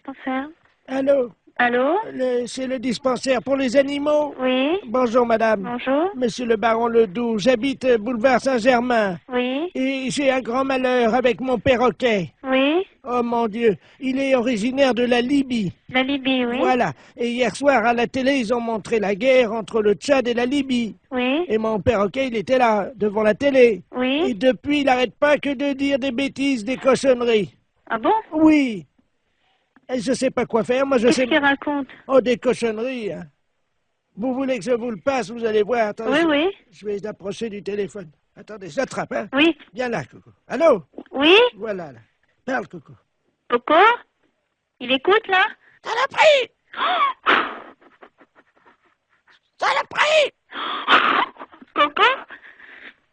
dispensaire. Allô? Allô? C'est le dispensaire pour les animaux? Oui. Bonjour, madame. Bonjour. Monsieur le baron Ledoux, j'habite boulevard Saint-Germain. Oui. Et j'ai un grand malheur avec mon perroquet. Oui. Oh mon Dieu, il est originaire de la Libye. La Libye, oui. Voilà. Et hier soir, à la télé, ils ont montré la guerre entre le Tchad et la Libye. Oui. Et mon perroquet, il était là, devant la télé. Oui. Et depuis, il n'arrête pas que de dire des bêtises, des cochonneries. Ah bon? Oui. Et je sais pas quoi faire, moi je Qu'est-ce sais... qu'il raconte? Oh, des cochonneries, hein. Vous voulez que je vous le passe, vous allez voir. Attendez, Oui, oui. Je vais approcher du téléphone. Attendez, j'attrape, hein. Oui. Viens là, Coco. Allô? Oui? Voilà, là. Parle, Coco. Coco? Il écoute, là? Saloperie! Saloperie! Coco?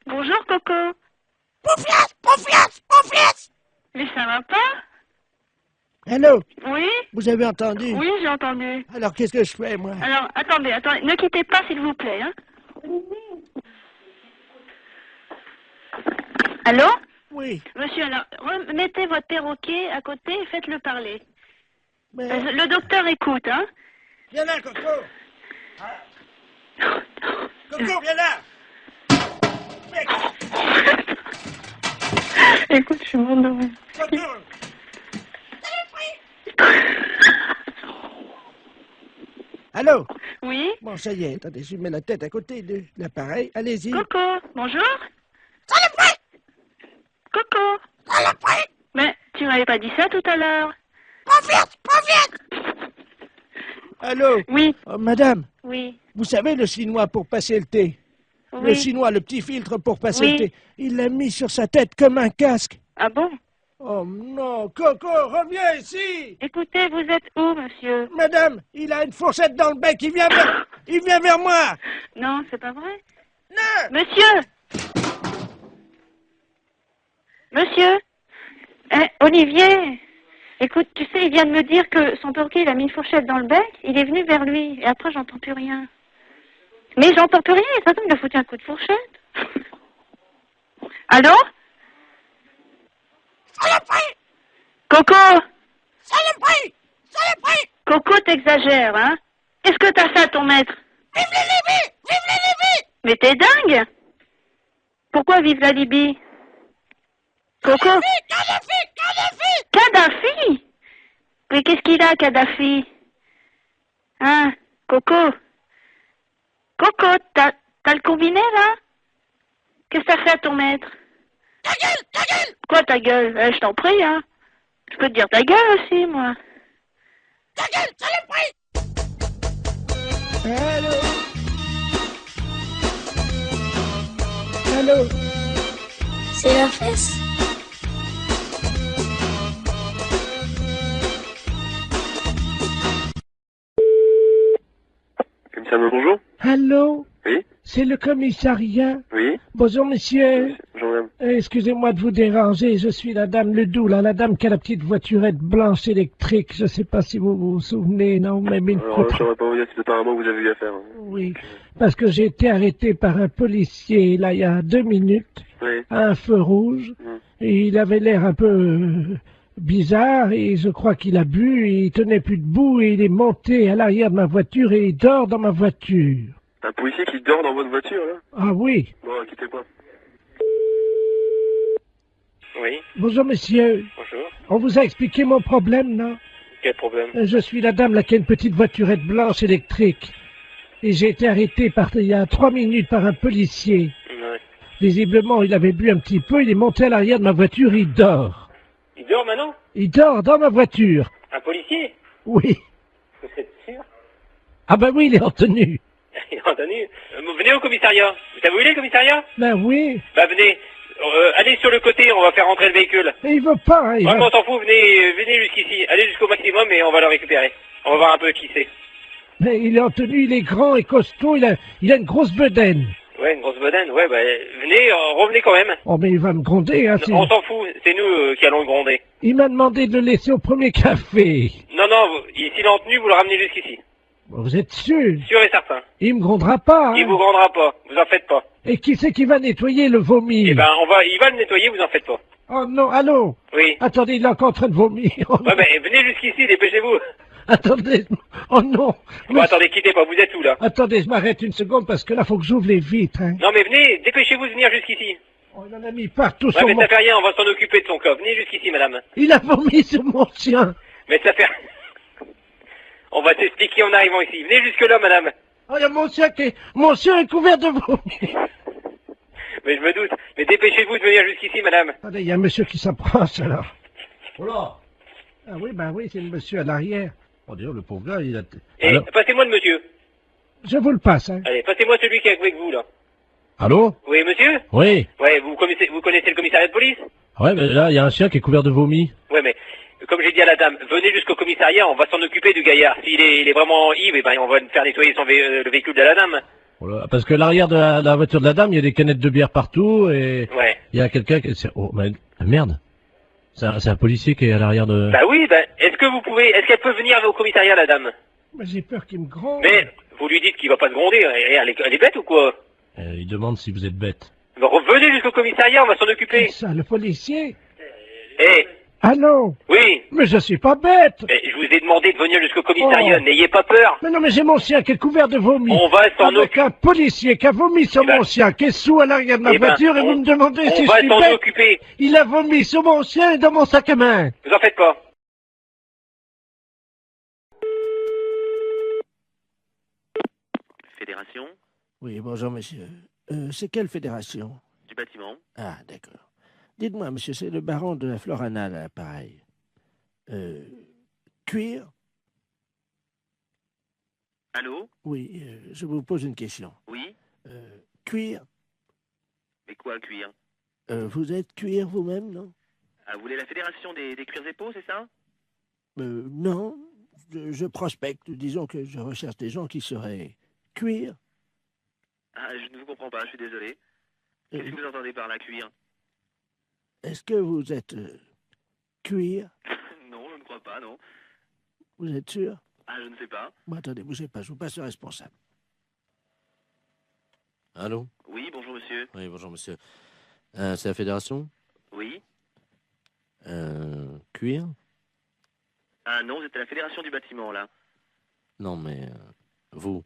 Bonjour, Coco. Pouffias! Pouffias! Pouffias! Mais ça va pas? Allô? Oui? Vous avez entendu? Oui, j'ai entendu. Alors, qu'est-ce que je fais, moi? Alors, attendez, ne quittez pas, s'il vous plaît, hein. Allô? Oui, Monsieur, alors, mettez votre perroquet à côté et faites-le parler. mais... Le docteur écoute, hein. Viens là, Coco! Coco, viens là! Mec, Écoute, je suis morte de rire. Coco! Allô? Oui? Bon, ça y est, attendez, je mets la tête à côté de l'appareil. Allez-y. Coco, bonjour? Coco? Mais tu m'avais pas dit ça tout à l'heure. Allô? Oui, Oh, madame, oui, vous savez le chinois pour passer le thé? Le oui. chinois, le petit filtre pour passer Oui. le thé. Il l'a mis sur sa tête comme un casque. Ah bon? Oh non, Coco, reviens ici! Écoutez, vous êtes où, monsieur? Madame, il a une fourchette dans le bec, il vient vers moi! Non, c'est pas vrai. Non! Monsieur! Monsieur? Olivier! Écoute, tu sais, il vient de me dire que son perroquet, il a mis une fourchette dans le bec, il est venu vers lui, et après, j'entends plus rien. Mais j'entends plus rien, et ça il a foutu un coup de fourchette. Allô? Saloperie! Coco! Saloperie! Saloperie! Coco, t'exagères, hein? Qu'est-ce que t'as fait à ton maître? Vive la Libye! Vive la Libye! Mais t'es dingue! Pourquoi vive la Libye? Coco? Kadhafi! Kadhafi! Kadhafi? Mais qu'est-ce qu'il a, Kadhafi? Hein? Coco? Coco, t'as le combiné, là? Qu'est-ce que t'as fait à ton maître? Ta gueule! Ta gueule! Quoi, ta gueule? Je t'en prie, hein? Je peux te dire ta gueule aussi, moi. Ta gueule! Saloperie! Allô? Allô? C'est la fesse. Commissaire, bonjour. Allô? Oui, C'est le commissariat? oui. Bonjour, monsieur. Bonjour, madame. Excusez-moi de vous déranger, je suis la dame Ledoux, là, la dame qui a la petite voiturette blanche électrique. Je sais pas si vous vous souvenez, non, mais une Alors, photo. je saurais pas vous dire si c'est apparemment vous avez eu affaire. Oui, parce que j'ai été arrêté par un policier, là, il y a 2 minutes, Oui. à un feu rouge, et il avait l'air un peu bizarre, et je crois qu'il a bu, et il tenait plus debout, et il est monté à l'arrière de ma voiture, et il dort dans ma voiture. Un policier qui dort dans votre voiture, là? Ah oui. Bon, quittez pas. Oui, Bonjour, monsieur. bonjour. On vous a expliqué mon problème, non? Quel problème? Je suis la dame là qui a une petite voiturette blanche électrique. Et j'ai été arrêté il y a 3 minutes par un policier. Ouais. Visiblement, il avait bu un petit peu, il est monté à l'arrière de ma voiture, il dort. Il dort maintenant? Il dort dans ma voiture. Un policier? Oui. Vous êtes sûr? Ah ben oui, il est en tenue. Il a entendu. Venez au commissariat. Vous savez où il est, le commissariat? Ben oui. Bah, venez. Allez sur le côté, on va faire rentrer le véhicule. Mais il veut pas, hein, il Ouais, va- mais on s'en fout, venez jusqu'ici. Allez jusqu'au maximum et on va le récupérer. On va voir un peu qui c'est. Mais il est en tenue, il est grand et costaud, il a une grosse bedaine. Ouais, une grosse bedaine. Ouais, bah, venez, revenez quand même. Oh mais il va me gronder, hein. On s'en fout, c'est nous qui allons le gronder. Il m'a demandé de le laisser au premier café. Non, non, s'il est en tenue, vous le ramenez jusqu'ici. Vous êtes sûr? Sûr et certain. Il me grondera pas, hein. Il vous grondera pas, vous en faites pas. Et qui c'est qui va nettoyer le vomi? Eh ben, il va le nettoyer, vous en faites pas. Oh non, allô? Oui. Attendez, il est encore en train de vomir. Oh, Ouais, mais venez jusqu'ici, dépêchez-vous. attendez, oh non. Bon, attendez, quittez pas, vous êtes où, là? Attendez, je m'arrête une seconde parce que là, faut que j'ouvre les vitres. Hein. Non, mais venez, dépêchez-vous de venir jusqu'ici. Oh, il en a mis partout Ouais, sur mais mon... ça fait rien, on va s'en occuper de son corps. Venez jusqu'ici, madame. Il a vomi sur mon chien. Mais ça fait... On va s'expliquer en arrivant ici. Venez jusque-là, madame. Oh, il y a mon chien est couvert de vomi. Mais je me doute. Mais dépêchez-vous de venir jusqu'ici, madame. Attendez, il y a un monsieur qui s'approche, alors. Oh là. Ah oui, ben oui, c'est le monsieur à l'arrière. Oh, Dieu, le pauvre gars, il a... Et Alors, passez-moi le monsieur. je vous le passe, hein. Allez, passez-moi celui qui est avec vous, là. Allô? Oui, monsieur? Oui. Ouais, vous connaissez le commissariat de police? Ouais, mais là, il y a un chien qui est couvert de vomi. Ouais, mais comme j'ai dit à la dame, venez jusqu'au commissariat, on va s'en occuper du gaillard. S'il est, il est vraiment ivre, eh ben, on va faire nettoyer le véhicule de la dame. Voilà. Parce que l'arrière de la voiture de la dame, il y a des canettes de bière partout et Ouais. il y a quelqu'un qui... Oh, mais merde. C'est un policier qui est à l'arrière de... Bah oui, est-ce qu'elle peut venir au commissariat, la dame? Mais j'ai peur qu'il me gronde. Mais, vous lui dites qu'il va pas se gronder, elle est bête ou quoi? Il demande si vous êtes bête. Bah, revenez jusqu'au commissariat, on va s'en occuper. Ça, le policier. Eh, Allô? oui, Mais je suis pas bête. mais je vous ai demandé de venir jusqu'au commissariat, Oh. n'ayez pas peur. Mais non, mais j'ai mon chien qui est couvert de vomi. On va s'en Avec occuper. un policier qui a vomi sur Eh ben- mon chien, qui est sous à l'arrière de ma Eh ben, voiture, et on- vous me demandez On si je va suis s'en bête. occuper. Il a vomi sur mon chien et dans mon sac à main. Vous en faites pas. Fédération Oui, bonjour, monsieur. C'est quelle fédération? du bâtiment. Ah, d'accord. Dites-moi, monsieur, c'est le baron de la Florana, à l'appareil. Cuir? Allô? Oui, je vous pose une question. Oui? Cuir? Mais quoi, cuir? Vous êtes cuir vous-même, non? Ah, vous voulez la fédération des cuirs et peaux, c'est ça? Non, je prospecte. Disons que je recherche des gens qui seraient cuir. Ah, je ne vous comprends pas, je suis désolé. Qu'est-ce que vous entendez par la cuir? Est-ce que vous êtes cuir? Non, je ne crois pas, non. Vous êtes sûr? Ah, je ne sais pas. Bon, attendez, bougez pas, je vous passe le responsable. Allô? Oui, bonjour monsieur. Oui, bonjour monsieur. C'est la fédération? Oui? Cuir? Ah non, c'était la fédération du bâtiment, là. Non, mais... vous?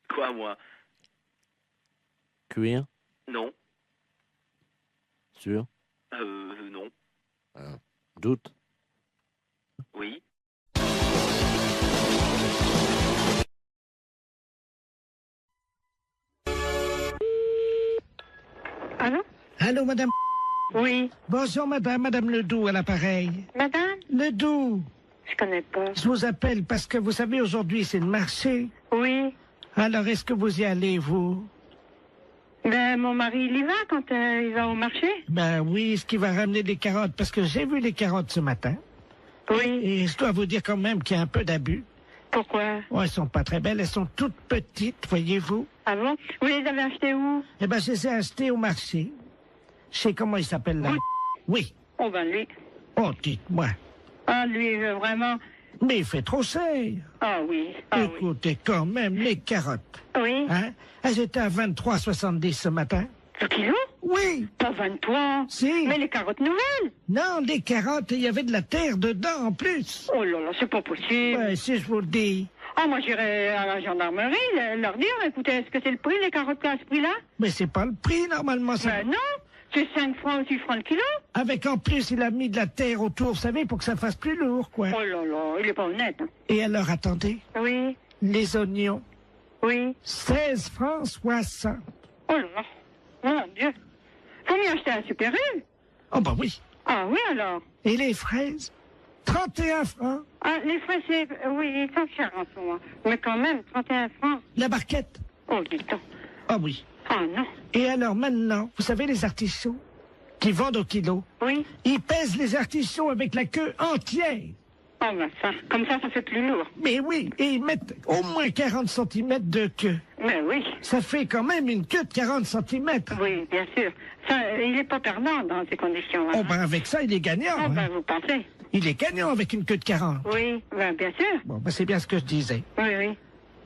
Quoi, moi? Cuir? Non. Sûr? Non. Doute? Oui? Allô? Allô, madame. Oui. Bonjour, madame Ledoux à l'appareil. Madame? Ledoux, Je connais pas. je vous appelle parce que vous savez, aujourd'hui, c'est le marché. Oui. Alors, est-ce que vous y allez, vous? Ben, mon mari, il y va quand il va au marché. Ben oui, est-ce qu'il va ramener des carottes? Parce que j'ai vu les carottes ce matin. Oui. Et je dois vous dire quand même qu'il y a un peu d'abus. Pourquoi? Oh, elles sont pas très belles, elles sont toutes petites, voyez-vous. Ah bon? Vous les avez achetées où? Eh ben, je les ai achetées au marché. Je sais comment il s'appelle là. Oui. Oh ben lui. Oh, dites-moi. Ah lui, vraiment. Mais il fait trop cher. Ah oui. Ah oui. Écoutez, quand même, les carottes. Oui. Hein? Elles étaient à 23,70 ce matin. Le kilo? Oui. Pas 23. Si. Mais les carottes nouvelles. Non, des carottes, il y avait de la terre dedans en plus. Oh là là, c'est pas possible. Ouais, si je vous le dis. Ah, moi j'irai à la gendarmerie leur dire, écoutez, est-ce que c'est le prix, les carottes à ce prix-là? Mais c'est pas le prix, normalement. Ça... Ben non. C'est 5 francs ou 6 francs le kilo. Avec en plus, il a mis de la terre autour, vous savez, pour que ça fasse plus lourd, quoi. Oh là là, il est pas honnête. Hein. Et alors, attendez, Oui. les oignons, Oui. 16 francs 60. Oh là là. Mon Dieu. Faut mieux acheter un Super U. Oh, bah oui. Ah oui alors. Et les fraises, 31 francs. Ah, les frais, c'est... Oui, ils sont chers en ce moment. Mais quand même, 31 francs. La barquette. Oh, dis donc. Oh oui. Ah non. Et alors maintenant, vous savez les artichauts qui vendent au kilo, Oui. ils pèsent les artichauts avec la queue entière. Oh, ben ça, comme ça fait plus lourd. Mais oui, et ils mettent au moins 40 cm de queue. Mais oui. Ça fait quand même une queue de 40 cm. Oui, bien sûr. Ça, il n'est pas perdant dans ces conditions-là. Oh ben avec ça, il est gagnant. Oh, hein. ben vous pensez. Il est gagnant avec une queue de 40. Oui, ben bien sûr. Bon, ben c'est bien ce que je disais. Oui, oui.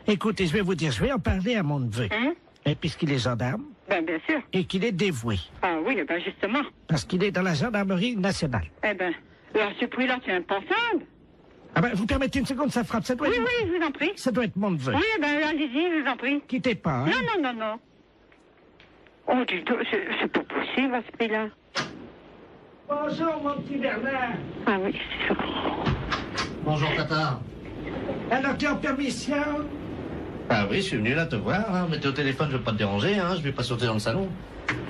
Écoutez, je vais vous dire, je vais en parler à mon neveu. Hein? Et puisqu'il est gendarme, Ben, bien sûr. et qu'il est dévoué. Ah oui, ben justement. Parce qu'il est dans la gendarmerie nationale. Eh ben, alors ce prix-là, c'est impensable. Ah ben, vous permettez une seconde, ça frappe. Ça doit Oui, être, oui, je vous en prie. ça doit être mon neveu. Oui, ben allez-y, je vous en prie. Quittez pas, hein. Non, non, non, non. Oh, dis donc, c'est pas possible à ce prix-là. Bonjour, mon petit Bernard. Ah oui, c'est ça. Bonjour, Tata. Alors, tu es en permission? Ah oui, je suis venu là te voir, hein. Mais t'es au téléphone, je veux pas te déranger, hein. Je vais pas sauter dans le salon.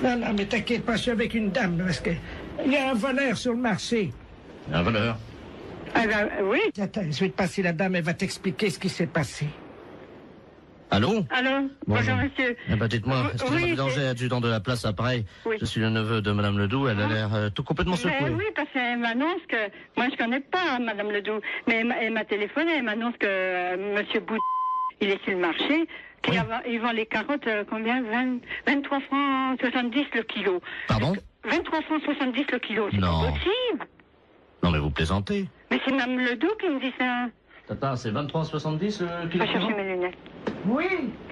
Non, non, mais t'inquiète pas, je suis avec une dame, parce que il y a un voleur sur le marché. Un voleur. Ah ben, oui. Attends, je vais te passer la dame, elle va t'expliquer ce qui s'est passé. Allô? Allô? Bonjour, monsieur. Eh ben, dites-moi, excusez-moi Oui, de danger, adjudant de la place à Pareil. Oui. Je suis le neveu de Madame Ledoux, elle a l'air tout complètement secouée. Ben oui, parce qu'elle m'annonce que... Moi, je connais pas Madame Ledoux, mais elle m'a téléphoné, elle m'annonce que Monsieur Bout, il est sur le marché, qu'il vend les carottes, combien 23 francs 70 le kilo. Pardon? 23 francs 70 le kilo, c'est pas Non. possible. Non, mais vous plaisantez. Mais c'est Mme Ledoux qui me dit ça. Tata, c'est 23,70 Je vais chercher mes lunettes. Oui?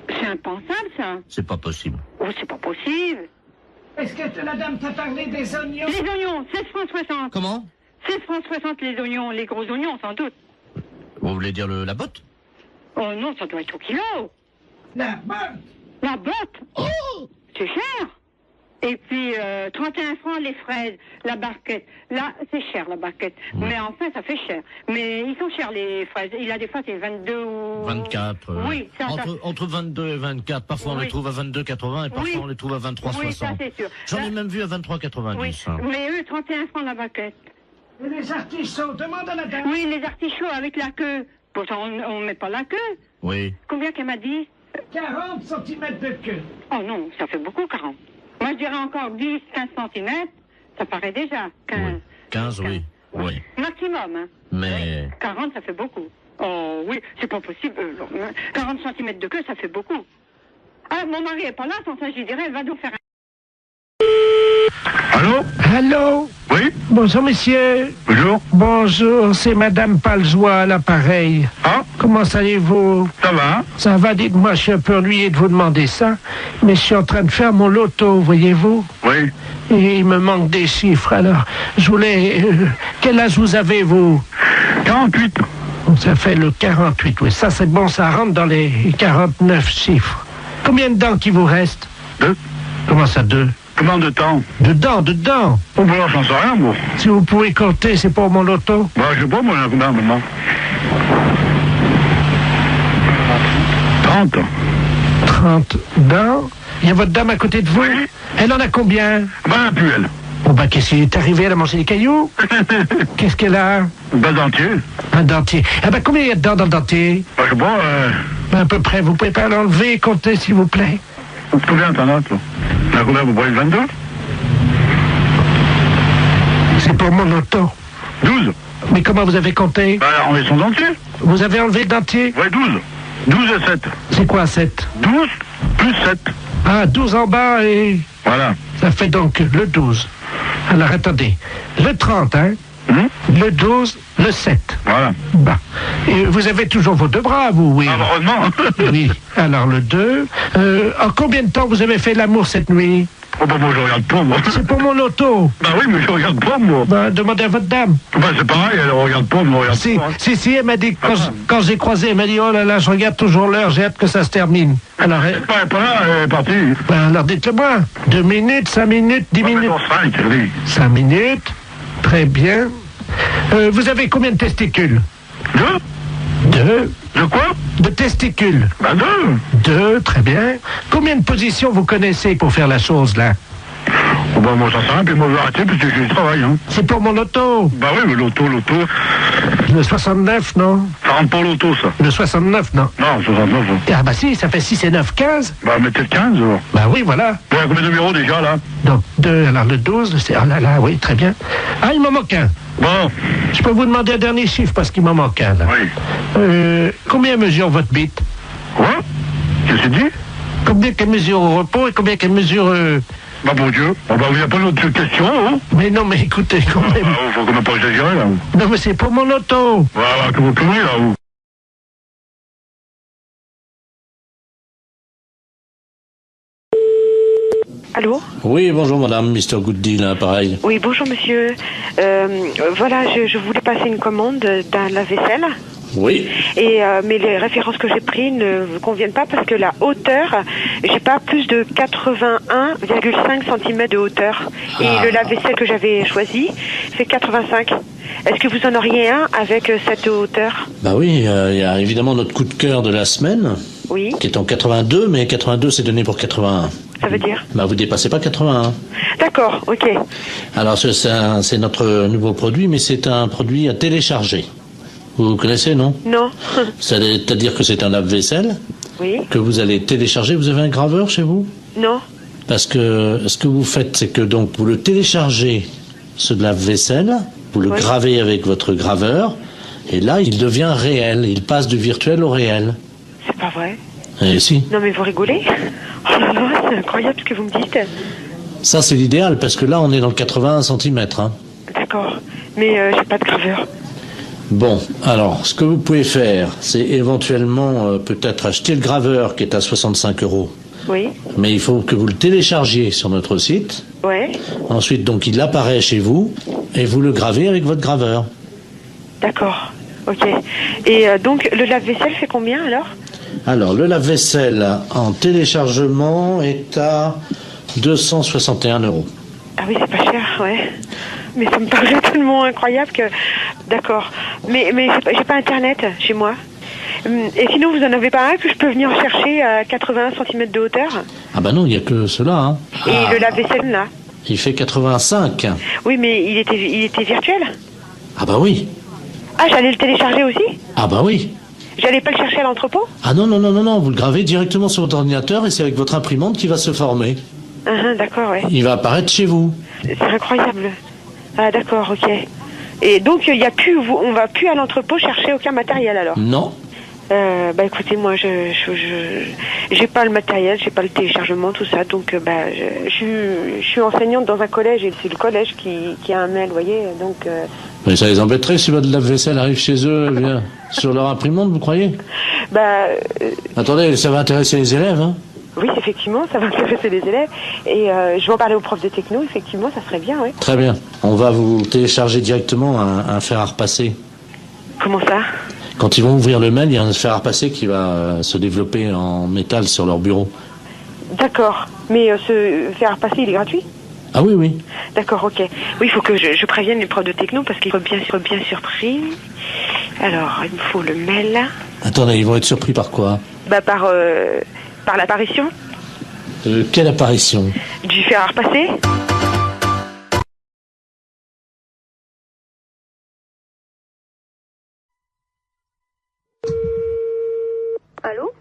C'est impensable, ça. C'est pas possible. Oh, c'est pas possible. Est-ce que la dame t'a parlé des oignons? Les oignons, 16 francs 60. Comment? 16 francs 60 les oignons, les gros oignons, sans doute. Vous voulez dire la botte? Oh non, ça doit être au kilo. La botte! La botte. Oh, c'est cher. Et puis, 31 francs les fraises, la barquette. Là, c'est cher, la barquette. Mais enfin, ça fait cher. Mais ils sont chers, les fraises. Il a des fois, c'est 22 ou... 24. Oui, ça. Entre 22 et 24. Parfois, on Oui. les trouve à 22,80 et parfois, Oui. on les trouve à 23,60. Oui, ça, c'est sûr. J'en ai Là- même vu à 23,90. Oui, hein. mais eux, 31 francs la barquette. Et les artichauts, demande à la dame. Oui, les artichauts avec la queue. Pourtant, on met pas la queue. Oui. Combien qu'elle m'a dit? 40 cm de queue. Oh non, ça fait beaucoup, 40. Moi, je dirais encore 10, 15 cm. Ça paraît déjà. 15. Oui. 15, oui. Oui. Maximum, hein. Mais... 40, ça fait beaucoup. Oh oui, c'est pas possible. 40 cm de queue, ça fait beaucoup. Ah, mon mari est pas là, sans ça, je lui dirais, elle va nous faire un... Allô? Allô? Oui? Bonjour, monsieur. Bonjour. Bonjour, c'est Madame Paljoie à l'appareil. Ah, Comment allez-vous? ça va? Ça va, dites-moi, je suis un peu ennuyé de vous demander ça, mais je suis en train de faire mon loto, voyez-vous? Oui. Et il me manque des chiffres, alors je voulais... quel âge vous avez, vous? 48. Ça fait le 48, oui. Ça, c'est bon, ça rentre dans les 49 chiffres. Combien de dents qui vous reste? 2. Comment ça, 2? Combien de temps? Dedans. Oh, bah, j'en sais rien, moi. Si vous pouvez compter, c'est pour mon loto. Bah, je sais pas, moi, j'en ai combien maintenant? 30. 30 dents. Il y a votre dame à côté de vous? Oui. Elle en a combien? Ben, plus elle. Bon, bah, qu'est-ce qui est arrivé? Elle a mangé des cailloux? Qu'est-ce qu'elle a? Ben, dentier. Un dentier. Ah bah, combien il y a de dents dans le dentier? Bah, je sais pas, À peu près. Vous pouvez pas l'enlever et compter, s'il vous plaît? combien t'en as, toi? T'en as combien, vous voyez 22? C'est pour mon loto. 12. Mais comment vous avez compté? Ben, enlever son dentier. Vous avez enlevé le dentier? Ouais, 12. 12 et 7. C'est quoi, 7? 12 plus 7. Ah, 12 en bas et... Voilà. Ça fait donc le 12. Alors, attendez. Le 30, hein? Le 12, le 7. Voilà. Bah. Et vous avez toujours vos deux bras, vous, oui? Ah, heureusement. Oui. Alors, le 2. En combien de temps vous avez fait l'amour cette nuit? Oh, bah, moi, je regarde pas, moi. C'est pour mon loto. Bah oui, mais je regarde pas, moi. Bah, demandez à votre dame. Bah, c'est pareil, elle regarde pas, moi, regarde Si, pas. si, elle m'a dit, quand j'ai croisé, elle m'a dit, oh là là, je regarde toujours l'heure, j'ai hâte que ça se termine. Alors, Elle est pas là, elle est partie. ben, alors dites-le moi. 2 minutes, 5 minutes, 10 minutes. 5, oui. 5 minutes. Très bien. Vous avez combien de testicules? 2. De quoi? De testicules. Bah, 2. 2, très bien. Combien de positions vous connaissez pour faire la chose, là? Oh, bah, moi, ça sert à rien, puis moi, je vais arrêter, parce que j'ai du travail, hein. C'est pour mon loto. Bah oui, mais l'auto. Le 69, non? Ça rentre pas l'auto, ça. Le 69, non? Non, 69, hein. Ah bah si, ça fait 6 et 9, 15. Bah, mettez le 15, alors. Bah oui, voilà. Bon, il y a combien de numéros, déjà, là? Donc 2, alors le 12, c'est... Oh là là, oui, très bien. Ah, il m'en manque un. Bon. Je peux vous demander un dernier chiffre parce qu'il m'en manque un, là. Oui. Combien mesure votre bite? Quoi? Qu'est-ce que tu dis? Combien qu'elle mesure au repos et combien qu'elle mesure... Bah, bon Dieu. Oh, bah, il n'y a pas d'autres questions, hein? Mais non, mais écoutez, quand même... Ah, faut quand même pas exagérer, là. Non, mais c'est pour mon loto. Voilà, que vous conneries, là, vous. Allô? Oui, bonjour madame, Mr. Gooddeal, hein, pareil. Oui, bonjour monsieur. Voilà, je voulais passer une commande d'un lave-vaisselle. Oui. Et mais les références que j'ai prises ne vous conviennent pas parce que la hauteur, j'ai pas plus de 81,5 cm de hauteur. Et le lave-vaisselle que j'avais choisi fait 85. Est-ce que vous en auriez un avec cette hauteur? Bah oui, il y a évidemment notre coup de cœur de la semaine. Oui. Qui est en 82, mais 82 c'est donné pour 81. Ça veut dire? Bah vous dépassez pas 81. D'accord, ok. Alors c'est notre nouveau produit, mais c'est un produit à télécharger. Vous connaissez, non? Non. C'est-à-dire que c'est un lave-vaisselle. Oui. Que vous allez télécharger. Vous avez un graveur chez vous? Non. Parce que ce que vous faites, c'est que donc vous le téléchargez, ce lave-vaisselle, vous le gravez avec votre graveur, et là il devient réel. Il passe du virtuel au réel. C'est pas vrai? Eh si. Non mais vous rigolez? Oh là là, c'est incroyable ce que vous me dites. Ça c'est l'idéal, parce que là on est dans le 81 cm. Hein. D'accord. Mais j'ai pas de graveur. Bon, alors, ce que vous pouvez faire, c'est éventuellement peut-être acheter le graveur qui est à 65 €. Oui. Mais il faut que vous le téléchargiez sur notre site. Ouais. Ensuite, donc, il apparaît chez vous et vous le gravez avec votre graveur. D'accord. Ok. Et donc, le lave-vaisselle fait combien alors? Alors, le lave-vaisselle en téléchargement est à 261 €. Ah oui, c'est pas cher, ouais. Mais ça me paraît tellement incroyable que... D'accord. Mais j'ai pas Internet chez moi. Et sinon, vous en avez pas un que je peux venir chercher à 81 cm de hauteur? Ah bah non, il n'y a que cela. Hein. Et le lave-vaisselle, là? Il fait 85. Oui, mais il était virtuel? Ah bah oui. Ah, j'allais le télécharger aussi? Ah bah oui. J'allais pas le chercher à l'entrepôt? Ah non, vous le gravez directement sur votre ordinateur et c'est avec votre imprimante qui va se former. D'accord, ouais. Il va apparaître chez vous. C'est incroyable. Ah d'accord, ok. Et donc il y a plus, on va plus à l'entrepôt chercher aucun matériel alors? Non. Bah écoutez, moi j'ai pas le matériel, j'ai pas le téléchargement, tout ça, donc je suis enseignante dans un collège et c'est le collège qui a un mail, vous voyez, donc. Mais ça les embêterait si votre lave-vaisselle arrive chez eux, bien, sur leur imprimante, vous croyez? Attendez, ça va intéresser les élèves, hein? Oui, effectivement, ça va intéresser les élèves. Et je vais en parler aux profs de techno, effectivement, ça serait bien, oui. Très bien. On va vous télécharger directement un fer à repasser. Comment ça? Quand ils vont ouvrir le mail, il y a un fer à repasser qui va se développer en métal sur leur bureau. D'accord. Mais ce fer à repasser, il est gratuit? Ah oui, oui. D'accord, ok. Oui, il faut que je prévienne les profs de techno parce qu'ils sont bien surpris. Alors, il me faut le mail. Attendez, ils vont être surpris par quoi? Par l'apparition. Quelle apparition? Du fer à repasser. Allô?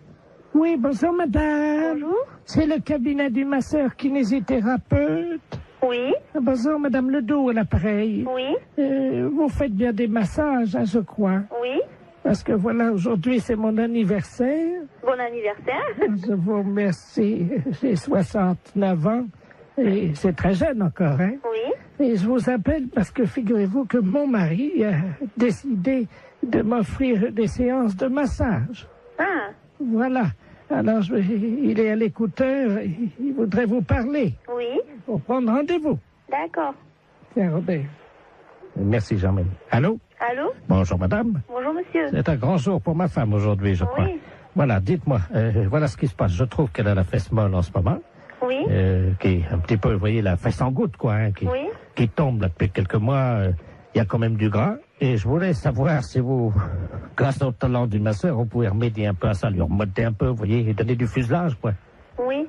Oui, bonjour madame. Bonjour. C'est le cabinet du masseur kinésithérapeute. Oui. Bonjour madame Ledoux à l'appareil. Oui. Vous faites bien des massages, hein, je crois. Oui. Parce que voilà, aujourd'hui c'est mon anniversaire. Bon anniversaire. Je vous remercie. J'ai 69 ans et c'est très jeune encore, hein? Oui. Et je vous appelle parce que figurez-vous que mon mari a décidé de m'offrir des séances de massage. Ah. Voilà. Alors il est à l'écouteur, il voudrait vous parler. Oui. Pour prendre rendez-vous. D'accord. Tiens, Robert. Merci Jean-Marie. Allô? Allô? Bonjour madame. Bonjour monsieur. C'est un grand jour pour ma femme aujourd'hui, je crois. Oui. Voilà, dites-moi, voilà ce qui se passe. Je trouve qu'elle a la fesse molle en ce moment. Oui. Qui est un petit peu, vous voyez, la fesse en goutte, quoi, hein, qui tombe là, depuis quelques mois. Il y a quand même du gras. Et je voulais savoir si vous, grâce au talent du masseur, vous pouvez remédier un peu à ça, lui remonter un peu, vous voyez, et donner du fuselage, quoi. Oui.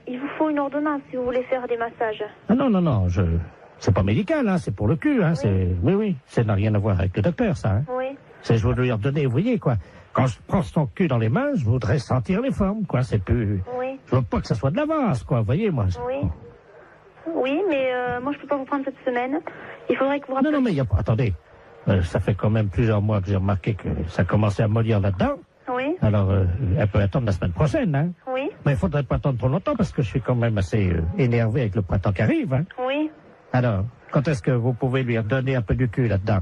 Il vous faut une ordonnance si vous voulez faire des massages. Ah non, c'est pas médical, hein, c'est pour le cul, hein, oui, ça n'a rien à voir avec le docteur, ça, hein. Oui. C'est, je voudrais lui redonner, vous voyez, quoi. Quand je prends son cul dans les mains, je voudrais sentir les formes, quoi, c'est plus... Oui. Je veux pas que ça soit de l'avance, quoi, vous voyez, moi. Oui. Oui, mais moi je peux pas vous prendre cette semaine. Il faudrait que vous rappeliez... Non, mais il y a pas... Attendez, ça fait quand même plusieurs mois que j'ai remarqué que ça commençait à mollir là-dedans. Oui. Alors, elle peut attendre la semaine prochaine, hein. Oui. Mais il faudrait pas attendre trop longtemps parce que je suis quand même assez énervé avec le printemps qui arrive, hein. Oui. Alors, quand est-ce que vous pouvez lui redonner un peu du cul là-dedans?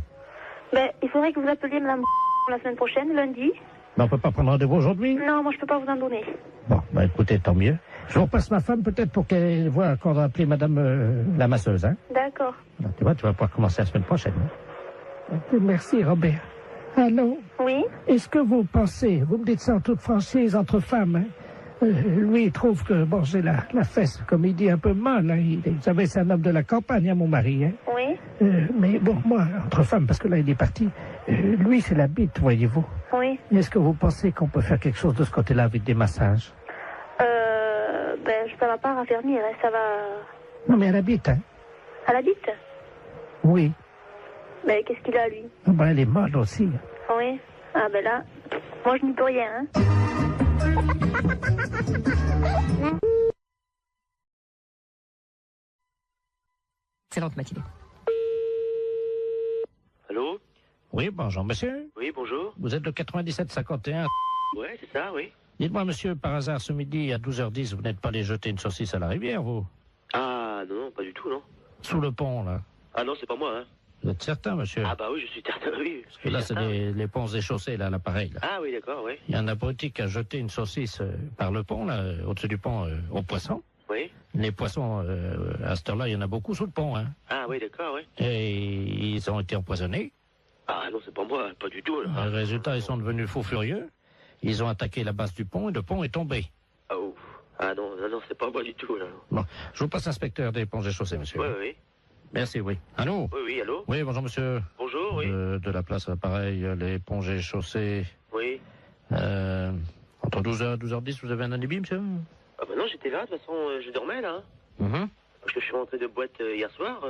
Ben, il faudrait que vous appeliez madame la semaine prochaine, lundi. Mais on peut pas prendre rendez-vous aujourd'hui? Non, moi je peux pas vous en donner. Bon, bah écoutez, tant mieux. Je vous repasse ma femme peut-être pour qu'elle voit qu'on va appeler madame la masseuse, hein. D'accord. Alors, tu vois, tu vas pouvoir commencer la semaine prochaine. Hein. Merci, Robert. Allô? Oui? Est-ce que vous pensez, vous me dites ça en toute franchise, entre femmes, hein? Lui, il trouve que, bon, j'ai la fesse, comme il dit, un peu molle. Hein. Vous savez, c'est un homme de la campagne, hein, mon mari. Hein. Oui? Mais bon, moi, entre femmes, parce que là, il est parti, lui, c'est la bite, voyez-vous. Oui. Est-ce que vous pensez qu'on peut faire quelque chose de ce côté-là avec des massages? Ça va pas raffermir, hein, ça va... Non, mais elle habite, hein. Elle habite? Oui. Mais qu'est-ce qu'il a, lui? Oh, ben, elle est molle aussi. Oui. Ah, ben là, moi, je n'y peux rien, hein. Excellente matinée. Allô? Oui, bonjour, monsieur. Oui, bonjour. Vous êtes le 97-51. Ouais, c'est ça, oui. Dites-moi, monsieur, par hasard, ce midi, à 12h10, vous n'êtes pas allé jeter une saucisse à la rivière, vous? Ah, non, pas du tout, non. Sous le pont, là. Ah non, c'est pas moi, hein. Vous êtes certain, monsieur? Ah bah oui, je suis certain, oui. Parce que là, c'est les ponts et chaussées, là, l'appareil, là. Ah oui, d'accord, oui. Il y a un abruti qui a jeté une saucisse par le pont, là, au-dessus du pont, aux poissons. Oui. Les poissons, à cette heure-là, il y en a beaucoup sous le pont, hein. Ah oui, d'accord, oui. Et ils ont été empoisonnés. Ah non, c'est pas moi, pas du tout, là. Le résultat, ils sont devenus fous furieux. Ils ont attaqué la base du pont et le pont est tombé. Oh. Ah non, c'est pas moi du tout, là. Bon, je vous passe l'inspecteur des ponts et chaussées, monsieur. Oui, oui. Merci, oui. Allô? Oui, allô? Oui, bonjour, monsieur. Bonjour, oui. De la place, pareil, les ponts et chaussées. Oui. Entre 12h et 12h10, vous avez un alibi, monsieur? Ah bah non, j'étais là, de toute façon, je dormais, là. Parce que je suis rentré de boîte hier soir.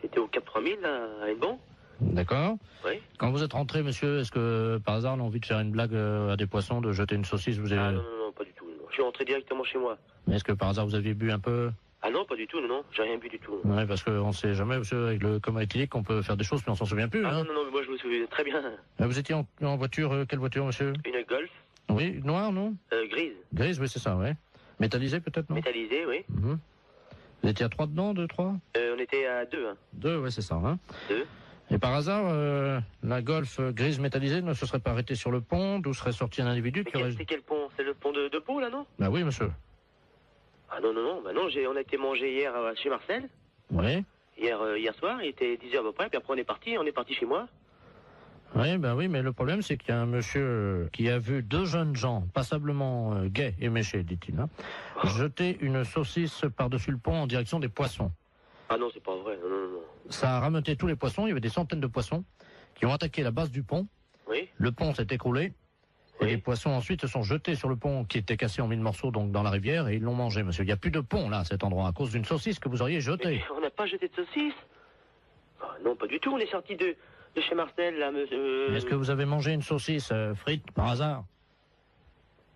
J'étais au Cap 3000, là, à Hennebon. D'accord. Oui. Quand vous êtes rentré, monsieur, est-ce que, par hasard, on a envie de faire une blague à des poissons, de jeter une saucisse, vous avez... Ah non, pas du tout. Non. Je suis rentré directement chez moi. Est-ce que, par hasard, vous aviez bu un peu? Ah non, pas du tout, non. J'ai rien bu du tout. Oui, parce qu'on ne sait jamais, monsieur, avec le coma éthylique, on peut faire des choses, mais on s'en souvient plus. Ah hein. non, mais moi, je me souviens très bien. Vous étiez en voiture, quelle voiture, monsieur? Une Golf. Oui, noire, non? Grise. Grise, oui, c'est ça, oui. Métallisée, peut-être, non? Métallisée, oui. Vous étiez à 3 dedans, 2, 3? On était à 2, hein. 2, oui, c'est ça, hein. 2. Et par hasard, la Golf grise métallisée ne se serait pas arrêtée sur le pont, d'où serait sorti un individu qui aurait... C'est quel pont? C'est le pont de Pau, là, non? Bah oui, monsieur. Ah non, bah non, on a été manger hier chez Marcel. Oui. Hier soir, il était 10h à peu près, puis après on est parti chez moi. Oui, ben oui, mais le problème, c'est qu'il y a un monsieur qui a vu 2 jeunes gens, passablement gais et méchés, dit-il, hein, jeter une saucisse par-dessus le pont en direction des poissons. Ah non, c'est pas vrai, non. Ça a rameuté tous les poissons, il y avait des centaines de poissons qui ont attaqué la base du pont. Oui. Le pont s'est écroulé. Et les poissons ensuite se sont jetés sur le pont qui était cassé en 1000 morceaux donc dans la rivière et ils l'ont mangé, monsieur. Il n'y a plus de pont là à cet endroit à cause d'une saucisse que vous auriez jetée. Mais on n'a pas jeté de saucisse. Ah, non, pas du tout. On est sorti de chez Marcel là, monsieur. Est-ce que vous avez mangé une saucisse frite par hasard?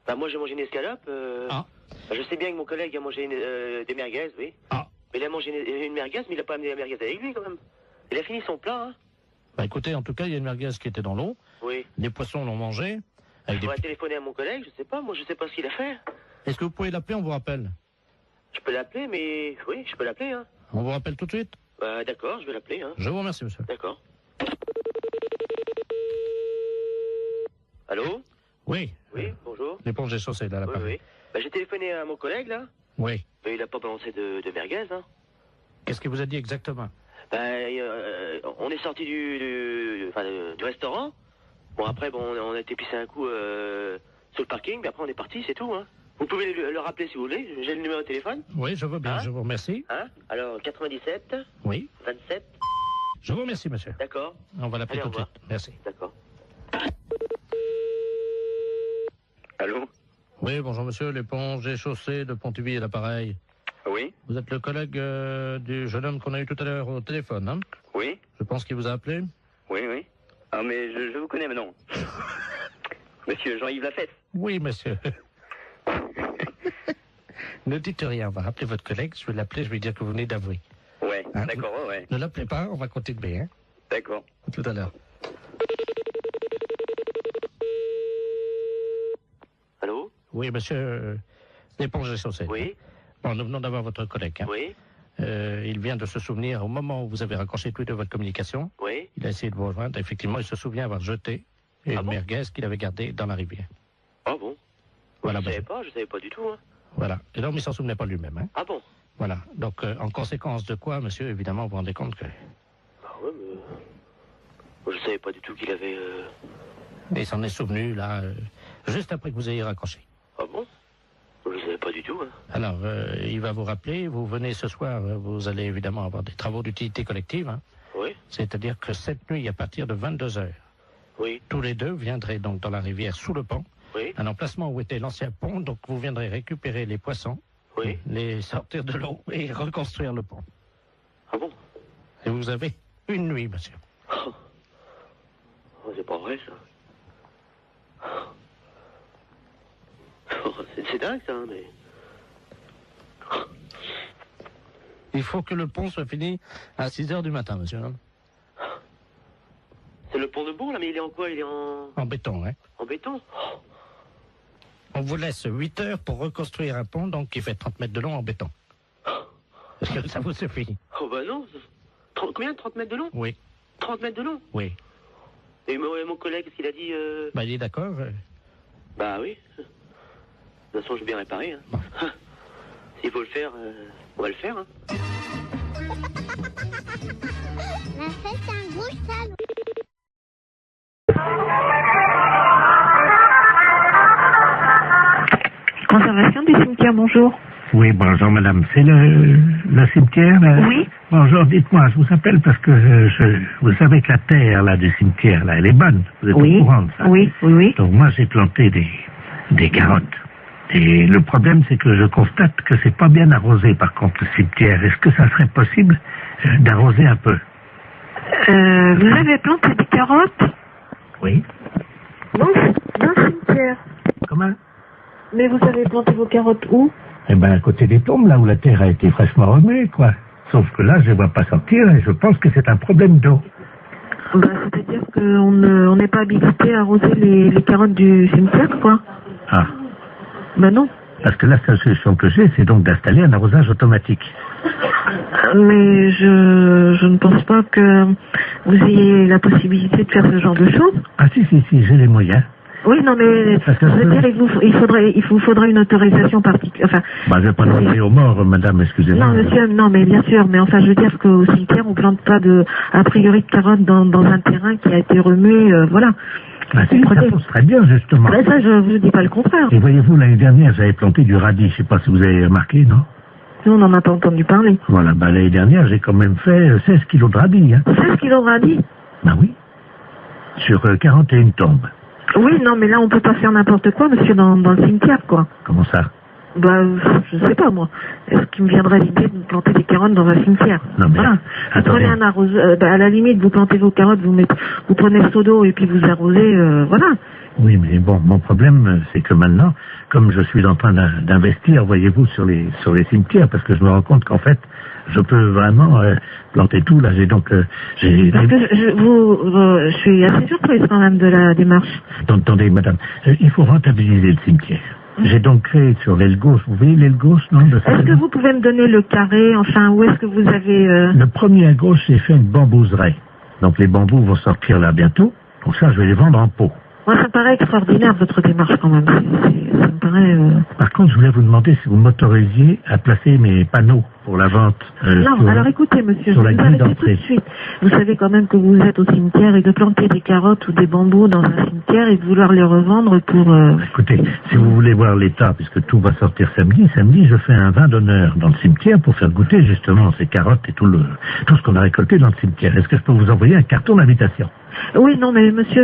Bah moi j'ai mangé une escalope. Ah. Bah, je sais bien que mon collègue a mangé des merguez, oui. Ah. Mais il a mangé une merguez, mais il n'a pas amené la merguez avec lui quand même. Il a fini son plat, hein. Bah écoutez, en tout cas, il y a une merguez qui était dans l'eau. Oui. Les poissons l'ont mangé. Il faudrait téléphoner à mon collègue, je sais pas, moi je sais pas ce qu'il a fait. Est-ce que vous pouvez l'appeler, on vous rappelle? Je peux l'appeler, mais... Oui, je peux l'appeler, hein. On vous rappelle tout de suite? Bah d'accord, je vais l'appeler, hein. Je vous remercie, monsieur. D'accord. Allô? Oui. Oui, bonjour. L'éponge des chaussées, là, l'appareil. Oui. Bah j'ai téléphoné à mon collègue, là. Oui. Mais il a pas balancé de merguez, hein. Qu'est-ce qu'il vous a dit exactement? Bah, on est sorti du restaurant. Bon, après, on a été pisser un coup sur le parking, mais après on est parti, c'est tout, hein. Vous pouvez le rappeler si vous voulez, j'ai le numéro de téléphone. Oui, je veux bien, hein? Je vous remercie. Hein? Alors, 97. Oui. 27. Je vous remercie, monsieur. D'accord. On va l'appeler tout de suite. Merci. D'accord. Allô? Oui, bonjour monsieur, l'éponge et chaussée de Pontivy et l'appareil. Oui. Vous êtes le collègue du jeune homme qu'on a eu tout à l'heure au téléphone, hein? Oui. Je pense qu'il vous a appelé. Oui. Ah, mais je vous connais maintenant. Monsieur Jean-Yves Lafesse. Oui, monsieur. Ne dites rien, on va rappeler votre collègue, je vais l'appeler, je vais lui dire que vous venez d'avouer. Ouais, hein? D'accord, ouais. Ne l'appelez pas, on va continuer, hein? D'accord. Tout à l'heure. Allô? Oui, monsieur, l'éponge et chaussée. Oui. Bon, nous venons d'avoir votre collègue, hein? Oui. Il vient de se souvenir, au moment où vous avez raccroché tous les deux votre communication, Oui. il a essayé de vous rejoindre, effectivement, il se souvient avoir jeté et une merguez qu'il avait gardée dans la rivière. Ah bon? Voilà, je savais pas du tout. Hein. Voilà. Et donc, il s'en souvenait pas lui-même. Hein. Ah bon? Voilà. Donc, en conséquence de quoi, monsieur, évidemment, vous vous rendez compte que... Ah ouais, mais... Moi, je savais pas du tout qu'il avait... Il s'en est souvenu, là, juste après que vous ayez raccroché. Ah bon? Je savais pas du tout. Hein. Alors, il va vous rappeler, vous venez ce soir, vous allez évidemment avoir des travaux d'utilité collective. Hein. Oui. C'est-à-dire que cette nuit, à partir de 22h, oui. Tous les deux viendraient donc dans la rivière sous le pont, oui. Un emplacement où était l'ancien pont, donc vous viendrez récupérer les poissons, oui. Les sortir de l'eau et reconstruire le pont. Ah bon? Et vous avez une nuit, monsieur. Oh, c'est pas vrai, ça. Oh, c'est dingue, ça, mais... Il faut que le pont soit fini à 6h du matin, monsieur. C'est le pont de Bourg, là, mais il est en quoi? Il est en béton, hein. En béton? On vous laisse 8 heures pour reconstruire un pont, donc qui fait 30 mètres de long en béton. Est-ce que ça vous suffit? Oh bah non. Combien? 30 mètres de long? Oui. 30 mètres de long? Oui. Et mon collègue, qu'est-ce qu'il a dit Bah, il est d'accord. Bah oui. De toute façon, je vais bien réparer. Hein. Bon. S'il faut le faire, on va le faire. Hein. La fête un gros salon. Conservation du cimetière, bonjour. Oui, bonjour madame. C'est le cimetière là? Oui. Bonjour, dites-moi, je vous appelle parce que vous savez que la terre là du cimetière là, elle est bonne. Vous êtes au courant de ça? Oui, oui, oui. Donc moi j'ai planté des carottes. Et le problème c'est que je constate que c'est pas bien arrosé par contre le cimetière. Est-ce que ça serait possible d'arroser un peu? Vous avez planté des carottes? Oui. Dans le cimetière. Comment? Mais vous avez planté vos carottes où? Eh ben, à côté des tombes, là où la terre a été fraîchement remuée, quoi. Sauf que là, je ne vois pas sortir et je pense que c'est un problème d'eau. Bah, c'est-à-dire qu'on n'est pas habilité à arroser les carottes du cimetière, quoi. Ah. Bah non. Parce que la seule solution que j'ai, c'est donc d'installer un arrosage automatique. Mais je ne pense pas que vous ayez la possibilité de faire ce genre de choses. Ah si, j'ai les moyens. Oui, non, mais je veux dire, il vous faudrait une autorisation particulière. Enfin, bah, je vais pas demander aux morts, madame, excusez-moi. Non, monsieur, non, mais bien sûr, mais enfin, je veux dire qu'au cimetière, on plante pas a priori de carottes dans un terrain qui a été remué, voilà. Bah si, ça pousse très bien, justement. Ben ça, je vous dis pas le contraire. Et voyez-vous, l'année dernière, j'avais planté du radis, je sais pas si vous avez remarqué, non? Nous, on n'en a pas entendu parler. Voilà, bah l'année dernière, j'ai quand même fait 16 kilos de radis, hein. 16 kilos de radis? Bah oui. Sur 41 tombes. Oui, non, mais là, on peut pas faire n'importe quoi, monsieur, dans le cimetière, quoi. Comment ça? Bah, je sais pas, moi. Est-ce qu'il me viendrait l'idée de planter des carottes dans un cimetière? Non, mais voilà. Vous prenez un arroseur, à la limite, vous plantez vos carottes, vous prenez le seau d'eau et puis vous arrosez, voilà. Oui, mais bon, mon problème, c'est que maintenant, comme je suis en train d'investir, voyez-vous, sur les cimetières, parce que je me rends compte qu'en fait, je peux vraiment planter tout, là, parce que je suis assez surprise quand même de la démarche. Attendez, madame, il faut rentabiliser le cimetière. J'ai donc créé sur l'aile gauche, vous voyez l'aile gauche, non? Est-ce que vous pouvez me donner le carré, enfin, où est-ce que vous avez... Le premier à gauche, j'ai fait une bambouserie. Donc les bambous vont sortir là bientôt, donc ça, je vais les vendre en pot. Moi, ça me paraît extraordinaire, votre démarche, quand même. Ça me paraît... Par contre, je voulais vous demander si vous m'autorisiez à placer mes panneaux pour la vente. Non, alors écoutez, monsieur, je vais vous arrêter tout de suite. Vous savez quand même que vous êtes au cimetière et de planter des carottes ou des bambous dans un cimetière et de vouloir les revendre pour... Écoutez, si vous voulez voir l'état, puisque tout va sortir samedi, je fais un vin d'honneur dans le cimetière pour faire goûter justement ces carottes et tout ce qu'on a récolté dans le cimetière. Est-ce que je peux vous envoyer un carton d'invitation? Oui, non, mais monsieur,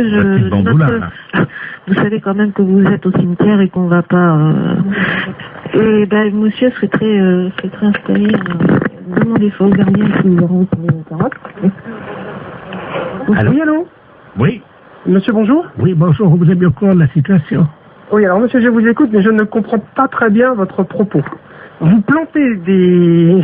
vous savez quand même que vous êtes au cimetière et qu'on va pas... Et ben, monsieur serait très installé. Demandez ça aux gardiens qui nous auront les carottes. Allô? Oui, allô? Oui. Monsieur, bonjour? Oui, bonjour, vous êtes bien au courant de la situation? Oui, alors monsieur, je vous écoute, mais je ne comprends pas très bien votre propos. Vous plantez des...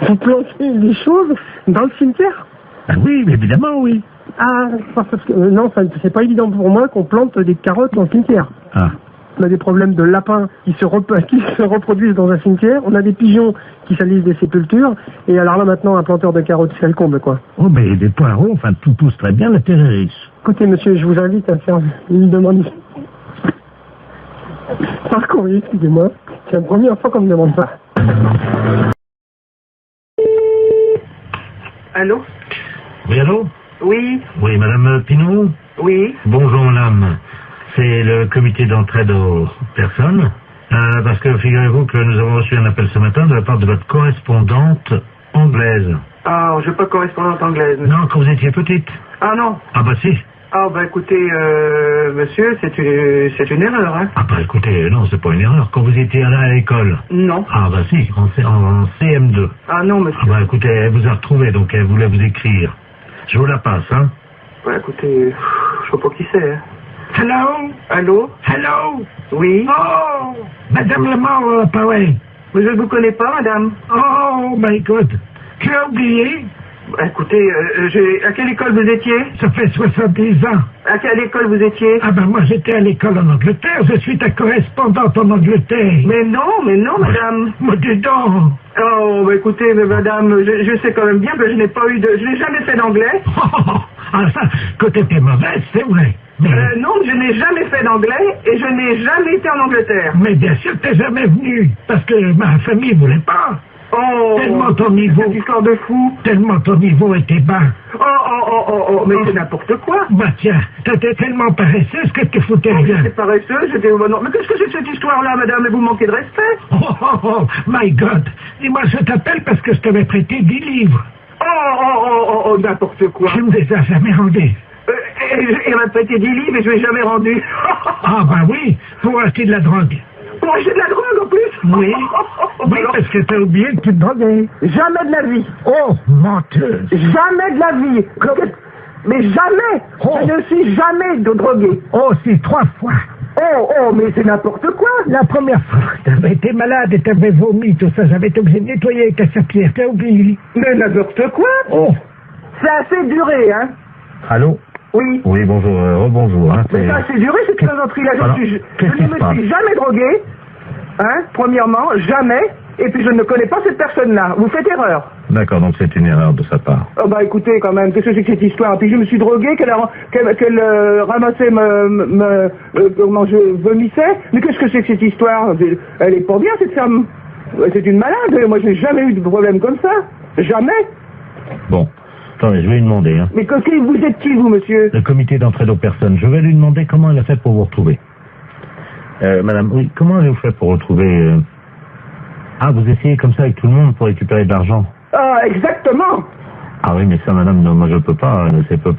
Vous plantez des choses dans le cimetière? Ah oui, évidemment, oui. Ah, parce que non, c'est pas évident pour moi qu'on plante des carottes dans le cimetière. Ah. On a des problèmes de lapins qui se reproduisent dans un cimetière. On a des pigeons qui salissent des sépultures. Et alors là, maintenant, un planteur de carottes, c'est le comble, quoi. Oh, mais des poireaux, enfin, tout pousse très bien, la terre est riche. Écoutez, monsieur, je vous invite à faire une demande. Par courrier, excusez-moi. C'est la première fois qu'on me demande ça. Allô? Oui, allô? Oui. Oui, madame Pinot? Oui. Bonjour, madame. C'est le comité d'entraide aux personnes. Parce que figurez-vous que nous avons reçu un appel ce matin de la part de votre correspondante anglaise. Ah, je n'ai pas correspondante anglaise. Monsieur. Non, quand vous étiez petite. Ah non. Ah bah si. Ah bah écoutez, monsieur, c'est une erreur, hein. Ah bah écoutez, non, c'est pas une erreur. Quand vous étiez allé à l'école. Non. Ah bah si, en CM2. Ah non, monsieur. Ah bah écoutez, elle vous a retrouvé, donc elle voulait vous écrire. Je vous la passe, hein. Bah écoutez, je sais pas qui c'est, hein. Hello? Allô? Hello? Oui. Oh, madame Lamar, pareil. Mais je ne vous connais pas, madame. Oh my God. Tu as oublié? Bah, écoutez, à quelle école vous étiez? Ça fait 70 ans. À quelle école vous étiez? Ah ben moi j'étais à l'école en Angleterre, je suis ta correspondante en Angleterre. Mais non, madame. Mais dis donc. Oh, bah écoutez, mais madame, je sais quand même bien que je n'ai jamais fait d'anglais. Ah ça, que t'étais mauvaise, c'est vrai. Mais... non, je n'ai jamais fait d'anglais et je n'ai jamais été en Angleterre. Mais bien sûr que t'es jamais venu, parce que ma famille voulait pas. Oh, tellement ton niveau, cette histoire de fou. Tellement ton niveau était bas. Oh, mais c'est n'importe quoi. Bah tiens, t'étais tellement paresseuse que tu foutais rien. J'étais paresseuse, non. Mais qu'est-ce que c'est que cette histoire-là, madame? Vous manquez de respect. Oh, my God. Dis-moi, je t'appelle parce que je t'avais prêté 10 livres. Oh, n'importe quoi. Tu me les as jamais rendus. Il m'a prêté 10 livres et je ne les ai jamais rendus. Ah bah oui, pour acheter de la drogue. Pour acheter de la drogue en plus? Oui. Oui, parce que t'as oublié que tu te droguais. Jamais de la vie. Oh, menteuse. Jamais de la vie. Mais jamais. Oh. Je ne suis jamais drogué. Oh, si, 3 fois. Oh, mais c'est n'importe quoi. La première fois, t'avais été malade et t'avais vomi, tout ça, j'avais été obligé de nettoyer avec la serpillière, t'as oublié. Mais n'importe quoi. Oh. C'est assez duré, hein. Allô? Oui. Oui, bonjour, rebonjour. Hein, mais ça, c'est duré, cette plaisanterie-là. Je ne me suis jamais drogué, hein, premièrement, jamais, et puis je ne connais pas cette personne-là. Vous faites erreur. D'accord, donc c'est une erreur de sa part. Oh bah écoutez, quand même, qu'est-ce que c'est que cette histoire? Puis je me suis drogué, qu'elle ramassait comment je vomissais. Mais qu'est-ce que c'est que cette histoire? Elle est pas bien, cette femme. C'est une malade. Moi, je n'ai jamais eu de problème comme ça. Jamais. Bon. Attendez, je vais lui demander. Hein. Mais vous êtes qui, vous, monsieur? Le comité d'entraide aux personnes. Je vais lui demander comment elle a fait pour vous retrouver. Madame, oui, comment avez-vous fait pour retrouver... Ah, vous essayez comme ça avec tout le monde pour récupérer de l'argent? Ah, exactement. Ah oui, mais ça, madame, non, moi je peux pas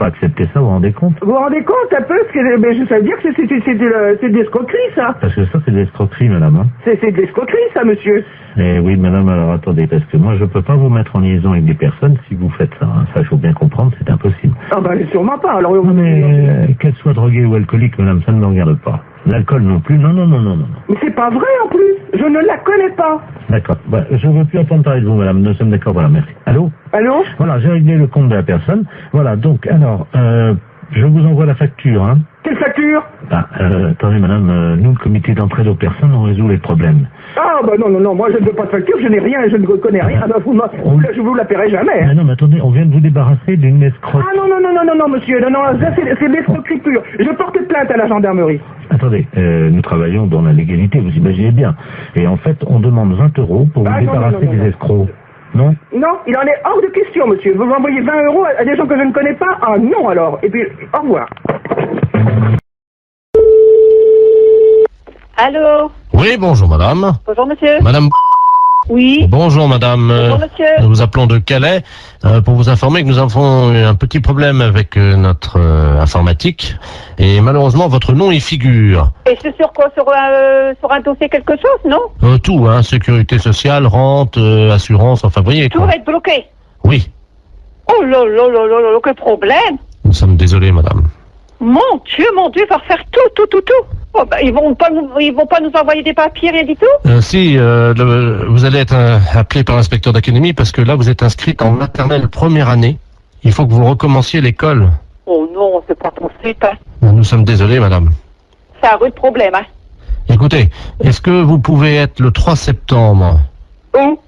accepter ça, vous vous rendez compte? Vous vous rendez compte un peu? Mais ça veut dire que c'est de l'escroquerie, ça. Parce que ça, c'est de l'escroquerie, madame. Hein. C'est de l'escroquerie, ça, monsieur. Eh oui, madame, alors attendez, parce que moi je peux pas vous mettre en liaison avec des personnes si vous faites ça. Hein. Ça, il faut bien comprendre, c'est impossible. Ah ben, sûrement pas. Alors, non, mais qu'elle soit droguée ou alcoolique, madame, ça ne me regarde pas. L'alcool non plus, non. Mais c'est pas vrai, en plus. Je ne la connais pas. D'accord. Bah, je ne veux plus entendre parler de vous, madame. Nous sommes d'accord, voilà, merci. Allô? Allô? Voilà, j'ai réglé le compte de la personne. Voilà, donc, alors, je vous envoie la facture, hein. Quelle facture? Bah, attendez, madame, nous, le comité d'entraide aux personnes, on résout les problèmes. Ah, bah non, moi je ne veux pas de facture, je n'ai rien, je ne connais rien. Ah, bah, je vous la paierai jamais. Hein. Ah non, mais attendez, on vient de vous débarrasser d'une escroque. Ah non, monsieur, non, ça c'est de l'escroquerie pure. Je porte plainte à la gendarmerie. Attendez, nous travaillons dans la légalité, vous imaginez bien. Et en fait, on demande 20 € pour vous débarrasser des escrocs. Non? Non, il en est hors de question, monsieur. Vous m'envoyez 20 € à des gens que je ne connais pas? Ah non, alors. Et puis, au revoir. Allô? Oui, bonjour madame. Bonjour monsieur. Madame. Oui. Bonjour madame. Bonjour monsieur. Nous vous appelons de Calais pour vous informer que nous avons eu un petit problème avec notre informatique et malheureusement votre nom y figure. Et c'est sur quoi? Sur un dossier quelque chose, non? Tout, hein, sécurité sociale, rente, assurance, enfin vous voyez. Tout va être bloqué. Oui. Oh là, quel problème. Nous sommes désolés madame. Mon Dieu, il va refaire tout. Oh, bah, ils vont pas nous envoyer des papiers, rien du tout? Si, vous allez être appelé par l'inspecteur d'académie parce que là vous êtes inscrite en maternelle première année. Il faut que vous recommenciez l'école. Oh non, c'est pas possible. Hein. Nous sommes désolés, madame. C'est un rude problème, hein. Écoutez, est-ce que vous pouvez être le 3 septembre Où?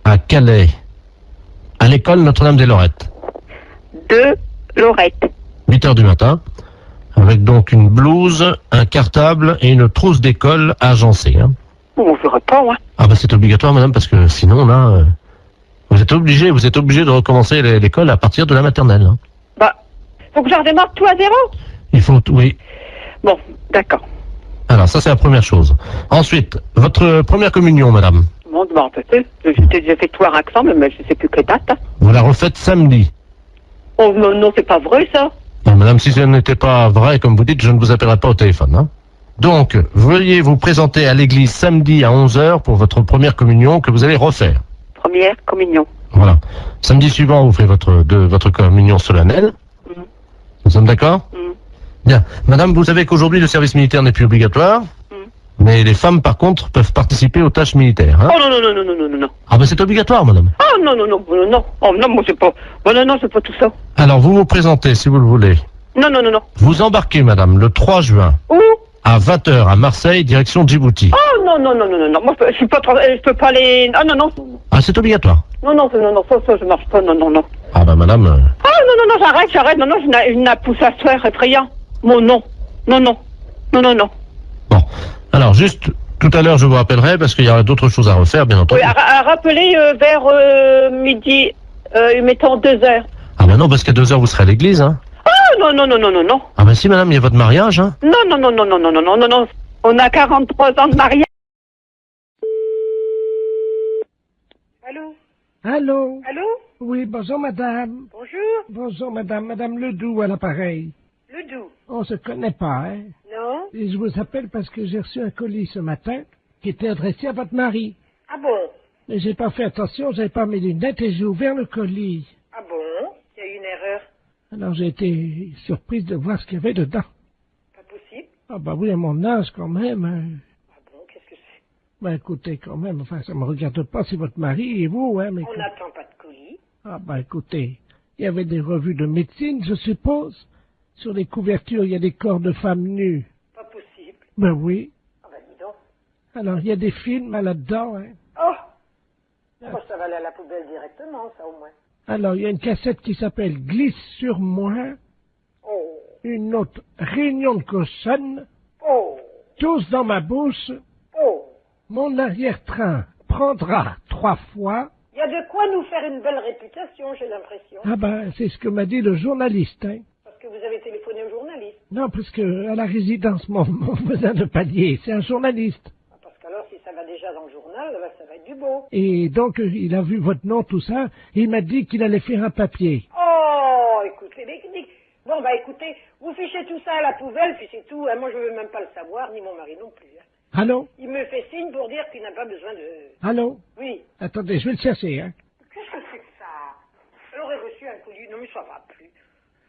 à Calais, à l'école Notre-Dame-des-Lorette, De Lorette. 8h du matin, avec donc une blouse, un cartable et une trousse d'école agencée. Hein. On ne ferait pas, moi. Ah bah c'est obligatoire, madame, parce que sinon, là, vous êtes obligé de recommencer l'école à partir de la maternelle. Hein. Bah, faut que je redémarre tout à zéro. Il faut, oui. Bon, d'accord. Alors, ça, c'est la première chose. Ensuite, votre première communion, madame. Bon, je m'en rappelle plus. J'étais déjà fait tout un ensemble, mais je sais plus quelle date. Vous la refaites samedi. Oh, non, non, c'est pas vrai, ça. Non, madame, si ce n'était pas vrai, comme vous dites, je ne vous appellerai pas au téléphone. Hein. Donc, veuillez vous présenter à l'église samedi à 11h pour votre première communion que vous allez refaire. Première communion. Voilà. Samedi suivant, vous ferez votre communion solennelle. Nous sommes d'accord? Bien. Madame, vous savez qu'aujourd'hui, le service militaire n'est plus obligatoire. Mais les femmes, par contre, peuvent participer aux tâches militaires. Hein. Oh, non, non, non, non, non, non, non, non. Ah ben, c'est obligatoire, madame. Oh, non, non, non, non, non. Oh, non, moi, c'est pas... Oh, non, non, c'est pas tout ça. Alors, vous vous présentez, si vous le voulez. Non, non, non, non. Vous embarquez, madame, le 3 juin. Où? À 20h, à Marseille, direction Djibouti. Oh, non, non, non, non, non, non. Moi, je suis pas... Je peux pas aller... Ah, non, non. Ah, c'est obligatoire. Non, non, non, non, ça, je marche pas, non, non, non. Ah ben, madame... Ah, non, non, non, j'arrête, non, non, je n'ai poussé à se faire effrayant. Mon non. Non, non. Non, non, non. Bon. Alors, juste... Tout à l'heure, je vous rappellerai, parce qu'il y aura d'autres choses à refaire, bien entendu. Oui, à rappeler vers midi, mettons 2h. Ah ben non, parce qu'à 2h, vous serez à l'église, hein. Ah, non, non, non, non, non, non. Ah ben si, madame, il y a votre mariage, hein. Non, non, non, non, non, non, non, non, non, non. On a 43 ans de mariage. Allô? Allô? Oui, bonjour madame. Bonjour? Bonjour madame. Madame Ledoux à l'appareil. Ledoux? On se connaît pas, hein? Non? Et je vous appelle parce que j'ai reçu un colis ce matin qui était adressé à votre mari. Ah bon? Mais j'ai pas fait attention, j'avais pas mes lunettes et j'ai ouvert le colis. Ah bon? Il y a eu une erreur. Alors j'ai été surprise de voir ce qu'il y avait dedans. Pas possible? Ah bah oui, à mon âge quand même. Hein. Ah bon, qu'est-ce que c'est? Ben écoutez, quand même, enfin ça me regarde pas, c'est votre mari et vous, hein, mais... On n'attend pas de colis. Ah ben écoutez, il y avait des revues de médecine, je suppose. Sur les couvertures, il y a des corps de femmes nues. Pas possible. Ben oui. Ah bah dis donc. Alors il y a des films là-dedans, hein. Oh! Bah, ça va aller à la poubelle directement, ça au moins. Alors il y a une cassette qui s'appelle Glisse sur moi. Oh! Une autre Réunion de cochonne. Oh! Tous dans ma bouche. Oh! Mon arrière-train prendra 3 fois. Il y a de quoi nous faire une belle réputation, j'ai l'impression. Ah ben, c'est ce que m'a dit le journaliste, hein. Parce que vous avez téléphoné au journaliste. Non, parce que à la résidence, mon voisin de palier, c'est un journaliste. Ah, parce qu'alors, si ça va déjà dans le journal, bah, ça va être du beau. Et donc, il a vu votre nom, tout ça, et il m'a dit qu'il allait faire un papier. Oh, écoutez, bon, bah écoutez, vous fichez tout ça à la poubelle, puis c'est tout. Hein. Moi, je veux même pas le savoir, ni mon mari non plus. Hein. Allô? Il me fait signe pour dire qu'il n'a pas besoin de... Allô? Oui. Attendez, je vais le chercher, hein. Qu'est-ce que c'est que ça? Elle aurait reçu un colis. Non, mais ça va plus.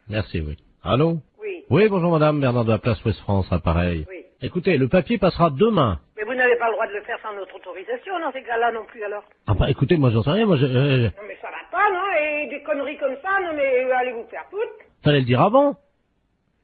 Merci, oui. Allô? Oui. Oui, bonjour madame, Bernard de la place Ouest France, appareil. Oui. Écoutez, le papier passera demain. Mais vous n'avez pas le droit de le faire sans notre autorisation, dans ces cas-là non plus, alors. Ah bah écoutez, moi j'en sais rien, moi je... Non, mais ça va pas, non? Et des conneries comme ça, non, mais allez vous faire foutre. Fallait le dire avant.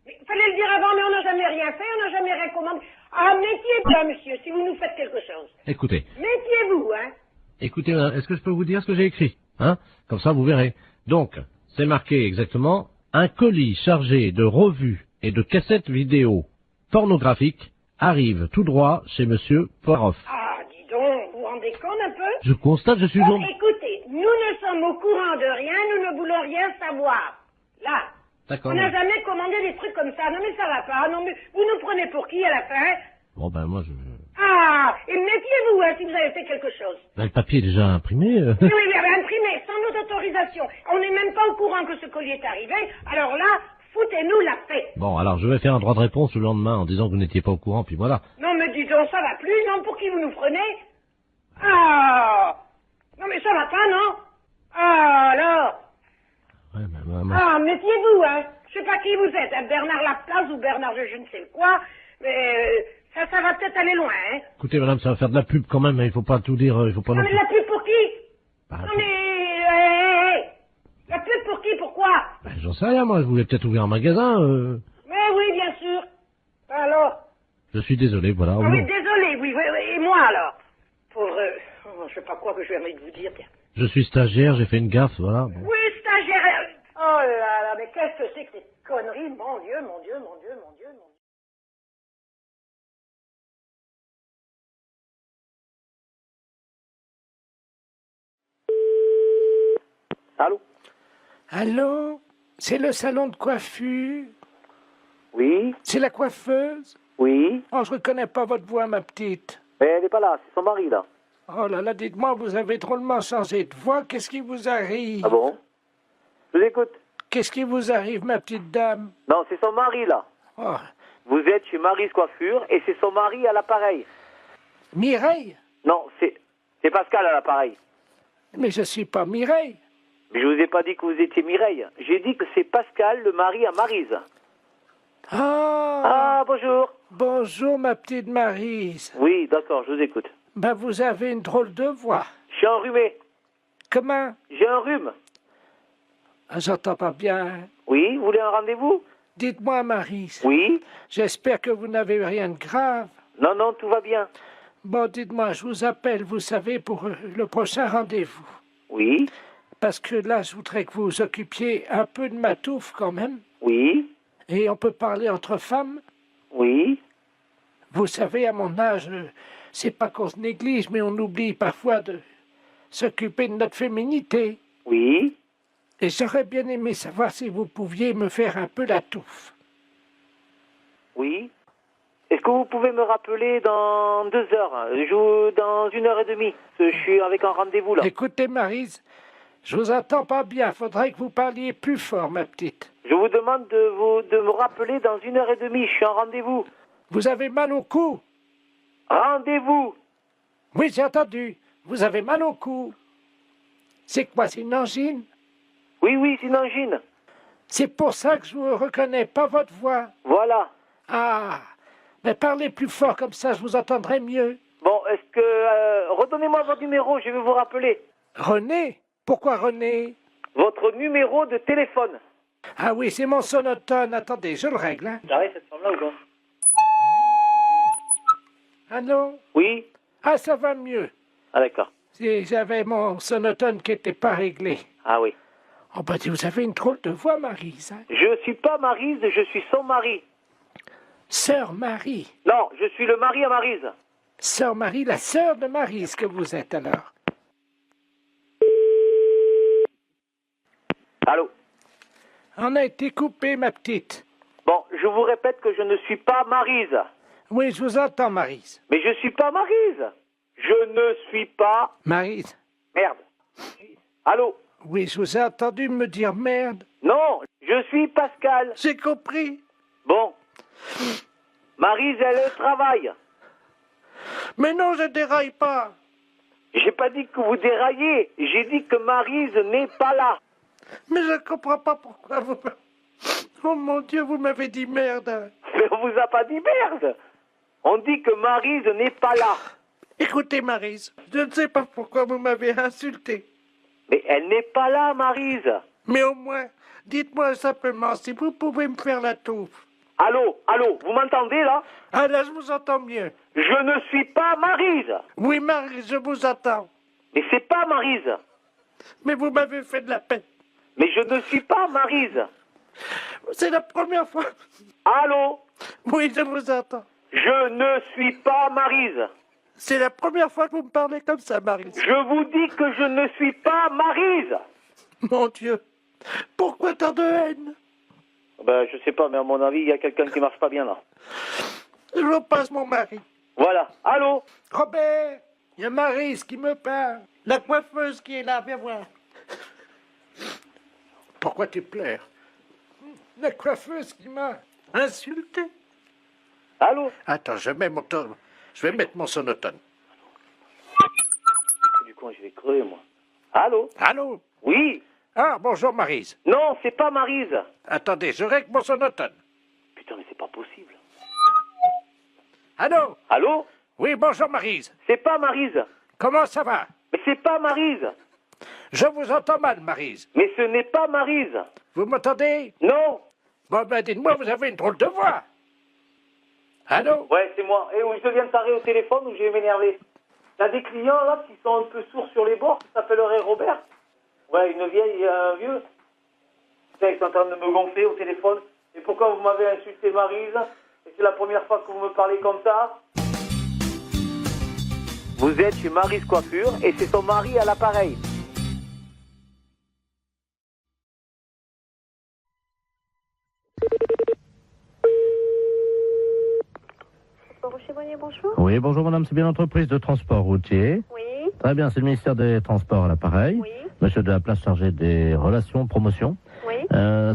Mais fallait le dire avant, mais on n'a jamais rien fait, on n'a jamais rien commandé. Ah, méfiez-vous, là, monsieur, si vous nous faites quelque chose. Écoutez, Méfiez-vous, hein. écoutez madame, est-ce que je peux vous dire ce que j'ai écrit? Hein? Comme ça vous verrez. Donc, c'est marqué exactement, un colis chargé de revues et de cassettes vidéo pornographiques arrive tout droit chez monsieur Poiroff. Ah, dis donc, vous vous rendez compte un peu? Je constate, je suis Bon, écoutez, nous ne sommes au courant de rien, nous ne voulons rien savoir. Là. D'accord. On n'a jamais commandé des trucs comme ça. Non, mais ça va pas. Non, mais vous nous prenez pour qui à la fin? Bon ben moi je... Ah, et méfiez-vous, hein, si vous avez fait quelque chose. Ben, le papier est déjà imprimé. Oui, oui, mais imprimé, sans notre autorisation. On n'est même pas au courant que ce colis est arrivé. Alors là, foutez-nous la paix. Bon, alors je vais faire un droit de réponse le lendemain en disant que vous n'étiez pas au courant, puis voilà. Non, mais dis donc, ça va plus, non? Pour qui vous nous prenez? Ah! Non, mais ça va pas, non? Ah, alors? Ouais, ben, Ah, méfiez-vous, hein. Je sais pas qui vous êtes, hein, Bernard Laplace ou Bernard je ne sais quoi, mais ça va peut-être aller loin, hein. Écoutez madame, ça va faire de la pub quand même, hein, il faut pas tout dire, il faut pas Non, non mais plus... la pub pour qui? Bah, Non, mais... La pub pour qui? Pourquoi? Ben, j'en sais rien, moi, je voulais peut-être ouvrir un magasin. Mais oui, bien sûr. Alors? Je suis désolé, voilà. Ah oui, désolé, sais pas quoi que je vais envie de vous dire. Tiens. Je suis stagiaire, j'ai fait une gaffe, voilà. Bon. Oui, stagiaire. Oh là là, mais qu'est-ce que c'est que ces conneries? Mon Dieu, mon Dieu, mon Dieu, mon Dieu, mon Dieu. Allô? Allô? C'est le salon de coiffure? Oui? C'est la coiffeuse? Oui? Oh, je reconnais pas votre voix, ma petite. Mais elle n'est pas là, c'est son mari, là. Oh là là, dites-moi, vous avez drôlement changé de voix. Qu'est-ce qui vous arrive? Ah bon? Je vous écoute. Qu'est-ce qui vous arrive, ma petite dame? Non, c'est son mari, là. Oh. Vous êtes chez Mary's Coiffure et c'est son mari à l'appareil. Mireille? Non, c'est Pascal à l'appareil. Mais je suis pas Mireille. Mais je vous ai pas dit que vous étiez Mireille. J'ai dit que c'est Pascal, le mari à Maryse. Ah, bonjour. Bonjour, ma petite Maryse. Oui, d'accord, je vous écoute. Ben, vous avez une drôle de voix. Je suis enrhumé. Comment? J'ai un rhume. Ah, j'entends pas bien. Oui, vous voulez un rendez-vous? Dites-moi, Maryse. Oui? J'espère que vous n'avez rien de grave. Non, non, tout va bien. Bon, dites-moi, je vous appelle, vous savez, pour le prochain rendez-vous. Oui? Parce que là, je voudrais que vous vous occupiez un peu de ma touffe, quand même. Oui? Et on peut parler entre femmes? Oui? Vous savez, à mon âge, c'est pas qu'on se néglige, mais on oublie parfois de s'occuper de notre féminité. Oui? Et j'aurais bien aimé savoir si vous pouviez me faire un peu la touffe. Oui? Est-ce que vous pouvez me rappeler dans 2 heures, dans 1h30? Je suis avec un rendez-vous, là. Écoutez, Maryse, je vous entends pas bien. Faudrait que vous parliez plus fort, ma petite. Je vous demande de me rappeler dans 1h30. Je suis en rendez-vous. Vous avez mal au cou? Rendez-vous? Oui, j'ai entendu. Vous avez mal au cou. C'est quoi, c'est une angine? Oui, oui, c'est une angine. C'est pour ça que je ne reconnais pas votre voix. Voilà. Ah, mais parlez plus fort, comme ça je vous entendrai mieux. Bon, est-ce que... redonnez-moi votre numéro, je vais vous rappeler. René? Pourquoi René? Votre numéro de téléphone. Ah oui, c'est mon sonotone. Attendez, je le règle. Hein. J'arrive cette forme-là ou pas? Allô? Oui? Ah, ça va mieux. Ah, d'accord. J'avais mon sonotone qui n'était pas réglé. Ah oui. Oh, bah, vous avez une drôle de voix, Maryse. Hein? Je suis pas Maryse, je suis son mari. Sœur Marie? Non, je suis le mari à Maryse. Sœur Marie, la sœur de Maryse que vous êtes alors. Allô? On a été coupé, ma petite. Bon, je vous répète que je ne suis pas Maryse. Oui, je vous entends, Maryse. Mais je suis pas Maryse. Je ne suis pas... Maryse. Merde. Allô? Oui, je vous ai entendu me dire merde. Non, je suis Pascal. J'ai compris. Bon. Maryse, elle travaille. Mais non, je déraille pas. J'ai pas dit que vous déraillez. J'ai dit que Maryse n'est pas là. Mais je comprends pas pourquoi vous... Oh mon Dieu, vous m'avez dit merde. Mais on vous a pas dit merde. On dit que Maryse n'est pas là. Écoutez, Maryse, je ne sais pas pourquoi vous m'avez insulté. Mais elle n'est pas là, Maryse. Mais au moins, dites-moi simplement si vous pouvez me faire la touffe. Allô, allô, vous m'entendez là? Ah là, je vous entends mieux. Je ne suis pas Maryse. Oui, Maryse, je vous attends. Mais c'est pas Maryse. Mais vous m'avez fait de la peine. Mais je ne suis pas Maryse. C'est la première fois. Allô? Oui, je vous entends. Je ne suis pas Maryse. C'est la première fois que vous me parlez comme ça, Maryse. Je vous dis que je ne suis pas Maryse. Mon Dieu, pourquoi tant de haine? Ben, je sais pas, mais à mon avis, il y a quelqu'un qui marche pas bien là. Je vous passe mon mari. Voilà. Allô? Robert, il y a Maryse qui me parle. La coiffeuse qui est là, viens voir. Pourquoi tu pleures? La coiffeuse qui m'a insulté. Allô? Attends, je vais mettre mon sonotone. Du coup, je vais crever, moi. Allô? Allô? Oui? Ah, bonjour Maryse. Non, c'est pas Maryse. Attendez, je règle mon sonotone. Putain, mais c'est pas possible. Allô? Allô? Oui, bonjour Maryse. C'est pas Maryse. Comment ça va? Mais c'est pas Maryse. Je vous entends mal, Maryse. Mais ce n'est pas Maryse. Vous m'entendez? Non. Bon, ben dites-moi, vous avez une drôle de voix. Allô? Ouais, c'est moi. Et où je viens de t'arrêter au téléphone ou je vais m'énerver? Il y a des clients là qui sont un peu sourds sur les bords, qui s'appellerait Robert. Ouais, une vieille et un vieux. Putain, ils sont en train de me gonfler au téléphone. Et pourquoi vous m'avez insulté Maryse? Et c'est la première fois que vous me parlez comme ça. Vous êtes chez Maryse Coiffure et c'est son mari à l'appareil. Bonjour. Oui, bonjour madame, c'est bien l'entreprise de transport routier. Oui. Très bien, c'est le ministère des Transports à l'appareil. Oui. Monsieur de la place chargé des relations, promotion. Oui.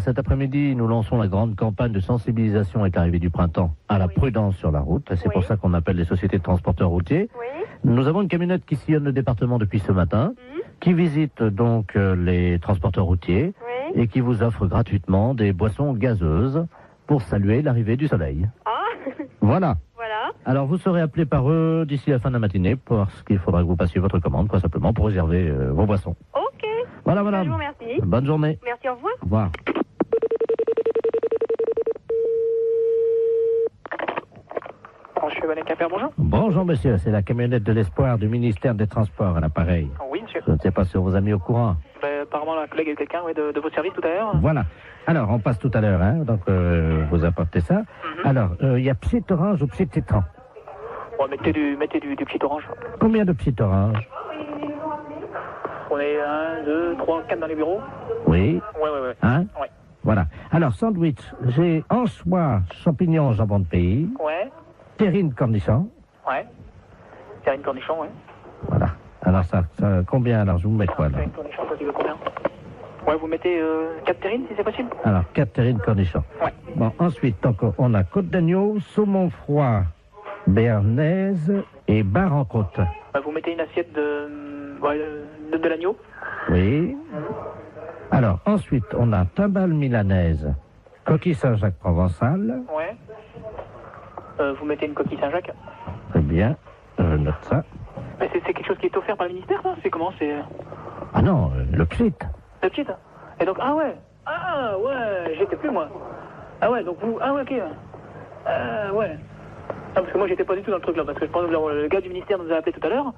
Cet après-midi, nous lançons la grande campagne de sensibilisation avec l'arrivée du printemps à la prudence sur la route. Et c'est pour ça qu'on appelle les sociétés de transporteurs routiers. Oui. Nous avons une camionnette qui sillonne le département depuis ce matin, qui visite donc les transporteurs routiers et qui vous offre gratuitement des boissons gazeuses pour saluer l'arrivée du soleil. Ah. Voilà. Voilà. Alors, vous serez appelé par eux d'ici la fin de la matinée parce qu'il faudra que vous passiez votre commande, quoi, simplement, pour réserver vos boissons. Ok. Voilà, madame. Je vous remercie. Bonne journée. Merci, au revoir. Au revoir. Bonjour. Bonjour, monsieur. C'est la camionnette de l'espoir du ministère des Transports à l'appareil. Oui, monsieur. Je ne sais pas si on vous a mis au courant. Apparemment, la collègue est quelqu'un de votre service tout à l'heure. Voilà. Alors, on passe tout à l'heure, hein. Donc, vous apportez ça. Alors, il y a Psyt Orange ou Psyt Tétran? Bon, mettez du petit orange. Combien de Psyt Orange? On est 1, 2, 3, 4 dans les bureaux. Oui. Ouais. Hein? Ouais. Voilà. Alors, sandwich, j'ai anchois, champignons, jambon de pays, Ouais. terrine, cornichon. Ouais. Terrine cornichon, ouais. Voilà. Alors, ça combien? Alors, je vous mets quoi, là? Terrine cornichon, toi, tu veux combien? Ouais, vous mettez 4 terrines, si c'est possible. Alors, 4 terrines, cornichons. Ouais. Bon, ensuite, donc, on a côte d'agneau, saumon froid, béarnaise et bar en côte. Ouais, vous mettez une assiette de l'agneau. Oui. Alors, ensuite, on a timbale milanaise, coquille Saint-Jacques provençal. Ouais. Vous mettez une coquille Saint-Jacques. Très bien, je note ça. Mais c'est quelque chose qui est offert par le ministère, ça? C'est comment? C'est Ah non, le PSIT. le petit. Et donc, ah ouais, j'étais plus moi. Ah ouais, donc vous, ah ouais, ok. Ouais. Ah, parce que moi j'étais pas du tout dans le truc là, parce que je pense que le gars du ministère nous a appelé tout à l'heure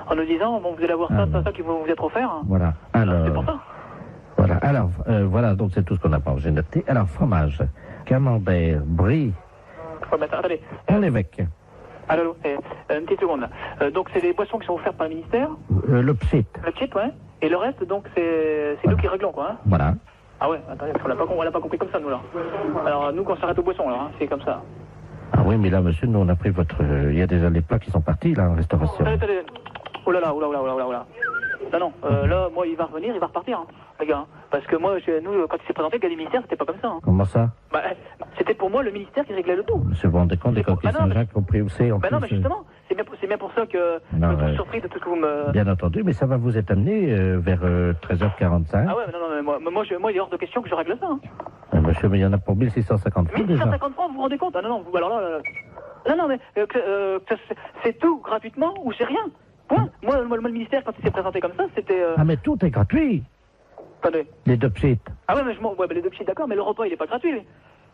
en nous disant, bon, vous allez avoir ça qui va vous être offert. Voilà. Alors, c'est pour ça. Voilà. Alors, voilà, donc c'est tout ce qu'on a pas. J'ai noté. Alors, fromage, camembert, brie. Ouais, mais attendez. On l'évêque. Allô, une petite seconde là. Donc c'est des boissons qui sont offertes par le ministère. Le PSIT. Le petit, ouais. Et le reste, donc, c'est nous qui réglons, quoi. Hein. Voilà. Ah ouais, attendez, parce qu'on l'a pas compris comme ça, nous, là. Alors, nous, quand on s'arrête aux boissons, alors, hein, c'est comme ça. Ah oui, mais là, monsieur, nous, on a pris votre... Il y a déjà les plats qui sont partis, là, en restauration. Attendez. Oh là là. Non, là, moi, il va revenir, il va repartir, hein, les gars. Hein. Parce que moi, nous, quand il s'est présenté, le gars du ministère, c'était pas comme ça. Hein. Comment ça? Bah, c'était pour moi le ministère qui réglait le tout. Monsieur, vous vous rendez compte des coquilles Saint-Jacques au prix où c'est, en Bah plus, non, mais justement, c'est bien pour ça que non, je me trouve surpris de tout ce que vous me... Bien entendu, mais ça va vous être amené vers 13h45. Ah ouais, mais non, mais moi, il est hors de question que je règle ça. Hein. Monsieur, mais il y en a pour 1650 francs déjà. 1650 francs, vous vous rendez compte? Ah non, vous, alors là... Non, mais c'est tout gratuitement ou c'est rien. Point. Moi, le ministère, quand il s'est présenté comme ça, c'était... Ah, mais tout est gratuit. Attendez. Les deux psites. Ah ouais, mais les deux psites, d'accord, mais le repas, il est pas gratuit.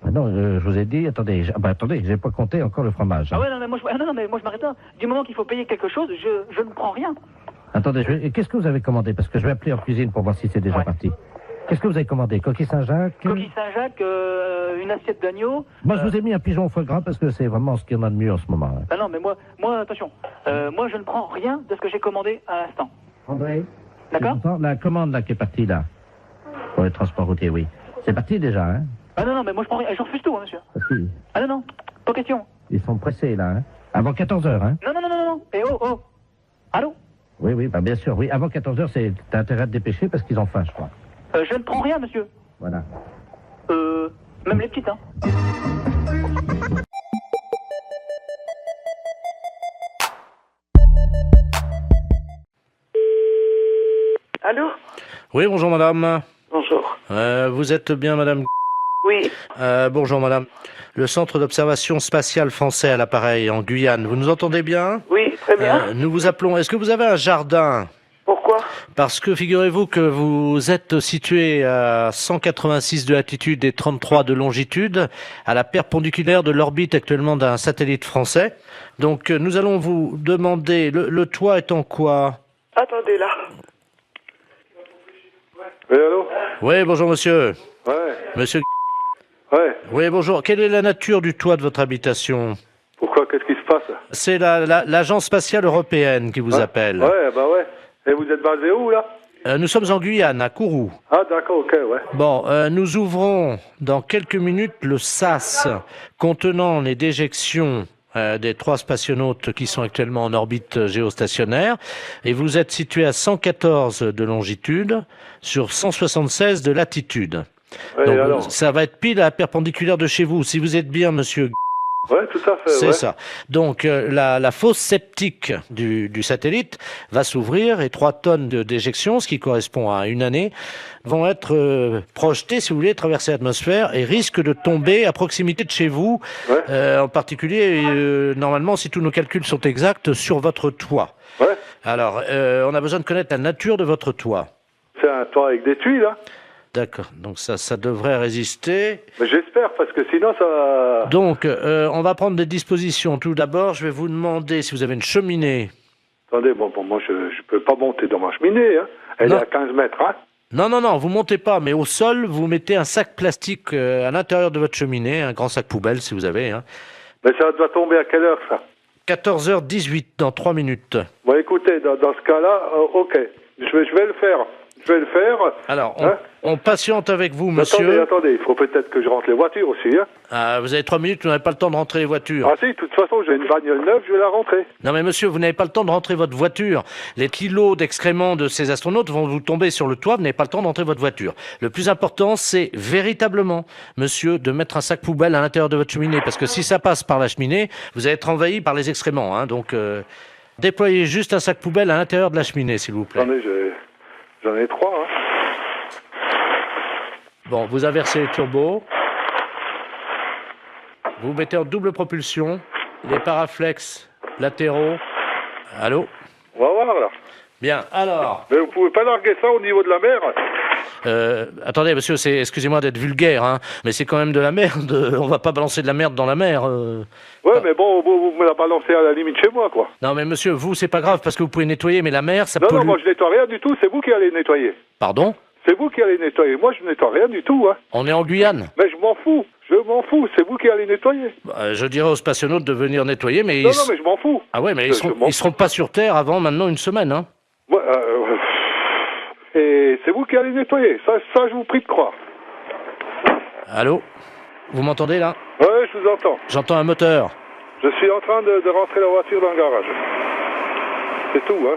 Ah non, je vous ai dit, attendez, j'ai pas compté encore le fromage. Hein. Ah ouais, non, mais moi, je m'arrête là. Du moment qu'il faut payer quelque chose, je ne prends rien. Attendez, qu'est-ce que vous avez commandé? Parce que je vais appeler en cuisine pour voir si c'est déjà parti. Qu'est-ce que vous avez commandé? Coquille Saint-Jacques? Coquille Saint-Jacques, une assiette d'agneau. Moi, je vous ai mis un pigeon au foie gras parce que c'est vraiment ce qu'il y en a de mieux en ce moment. Hein. Ah non, mais moi, attention. Moi, je ne prends rien de ce que j'ai commandé à l'instant. André? D'accord? La commande, là, qui est partie, là. Pour les transports routiers, oui. C'est parti déjà, hein? Ah non, mais moi, je prends rien. Je refuse tout, hein, monsieur. Si. Ah non, pas question. Ils sont pressés, là, hein? Avant 14h, hein? Non. Et oh. Allô? Oui, bah bien sûr, oui. Avant 14h, t'as intérêt à te dépêcher parce qu'ils ont faim, je crois. Je ne prends rien, monsieur. Voilà. Même les petites, hein. Allô? Oui, bonjour madame. Bonjour. Vous êtes bien madame? Oui. Bonjour madame. Le centre d'observation spatiale français à l'appareil en Guyane. Vous nous entendez bien? Oui, très bien. Nous vous appelons. Est-ce que vous avez un jardin? Pourquoi? Pourquoi? Parce que figurez-vous que vous êtes situé à 186 de latitude et 33 de longitude, à la perpendiculaire de l'orbite actuellement d'un satellite français. Donc nous allons vous demander, le toit est en quoi? Attendez là. Oui, allô? Oui, bonjour monsieur. Ouais. Monsieur. Ouais. Oui, bonjour. Quelle est la nature du toit de votre habitation? Pourquoi? Qu'est-ce qui se passe? C'est l'Agence spatiale européenne qui vous appelle. Ouais, bah ouais. Et vous êtes basé où, là? Nous sommes en Guyane, à Kourou. Ah, d'accord, ok, ouais. Bon, nous ouvrons dans quelques minutes le SAS contenant les déjections des 3 spationautes qui sont actuellement en orbite géostationnaire. Et vous êtes situé à 114 de longitude sur 176 de latitude. Ouais, donc alors ça va être pile à la perpendiculaire de chez vous. Si vous êtes bien, monsieur... Ouais, tout à fait, C'est ouais. ça. Donc la fosse septique du satellite va s'ouvrir et 3 tonnes de déjection, ce qui correspond à une année, vont être projetées, si vous voulez, traverser l'atmosphère et risquent de tomber à proximité de chez vous, en particulier, normalement, si tous nos calculs sont exacts, sur votre toit. Ouais. Alors, on a besoin de connaître la nature de votre toit. C'est un toit avec des tuiles, là? D'accord, donc ça devrait résister. Mais j'espère, parce que sinon ça... Donc, on va prendre des dispositions. Tout d'abord, je vais vous demander si vous avez une cheminée. Attendez, bon, moi je peux pas monter dans ma cheminée, hein. Elle est à 15 mètres, hein. Non, vous montez pas, mais au sol, vous mettez un sac plastique à l'intérieur de votre cheminée, un grand sac poubelle si vous avez. Hein. Mais ça doit tomber à quelle heure, ça? 14h18, dans 3 minutes. Bon, écoutez, dans ce cas-là, ok, je vais le faire. Je vais le faire. Alors, on patiente avec vous, monsieur. Attendez, il faut peut-être que je rentre les voitures aussi, hein. Ah, vous avez 3 minutes, vous n'avez pas le temps de rentrer les voitures. Ah si, de toute façon, j'ai une bagnole neuve, je vais la rentrer. Non mais monsieur, vous n'avez pas le temps de rentrer votre voiture. Les kilos d'excréments de ces astronautes vont vous tomber sur le toit, vous n'avez pas le temps de rentrer votre voiture. Le plus important, c'est véritablement, monsieur, de mettre un sac poubelle à l'intérieur de votre cheminée, parce que si ça passe par la cheminée, vous allez être envahi par les excréments, hein. Donc, déployez juste un sac poubelle à l'intérieur de la cheminée, s'il vous plaît. Attendez, j'en ai 3, hein. Bon, vous inversez les turbos. Vous mettez en double propulsion les paraflex latéraux. Allô? On va voir, là. Bien, alors... Mais vous pouvez pas larguer ça au niveau de la mer? Attendez, monsieur, excusez-moi d'être vulgaire, hein, mais c'est quand même de la merde. On va pas balancer de la merde dans la mer. Ouais, mais bon, vous me la balancez à la limite chez moi, quoi. Non, mais monsieur, vous, c'est pas grave, parce que vous pouvez nettoyer, mais la mer, ça Non, pollue. moi je nettoie rien du tout, c'est vous qui allez nettoyer. Pardon? C'est vous qui allez nettoyer, moi je nettoie rien du tout, hein. On est en Guyane. Mais je m'en fous, c'est vous qui allez nettoyer. Je dirais aux spationautes de venir nettoyer, mais... Non, mais je m'en fous. Ah ouais, mais ils seront pas sur Terre avant maintenant une semaine, hein. Ouais, et c'est vous qui allez nettoyer, ça je vous prie de croire. Allô? Vous m'entendez, là? Ouais, je vous entends. J'entends un moteur. Je suis en train de rentrer la voiture dans le garage. C'est tout, hein.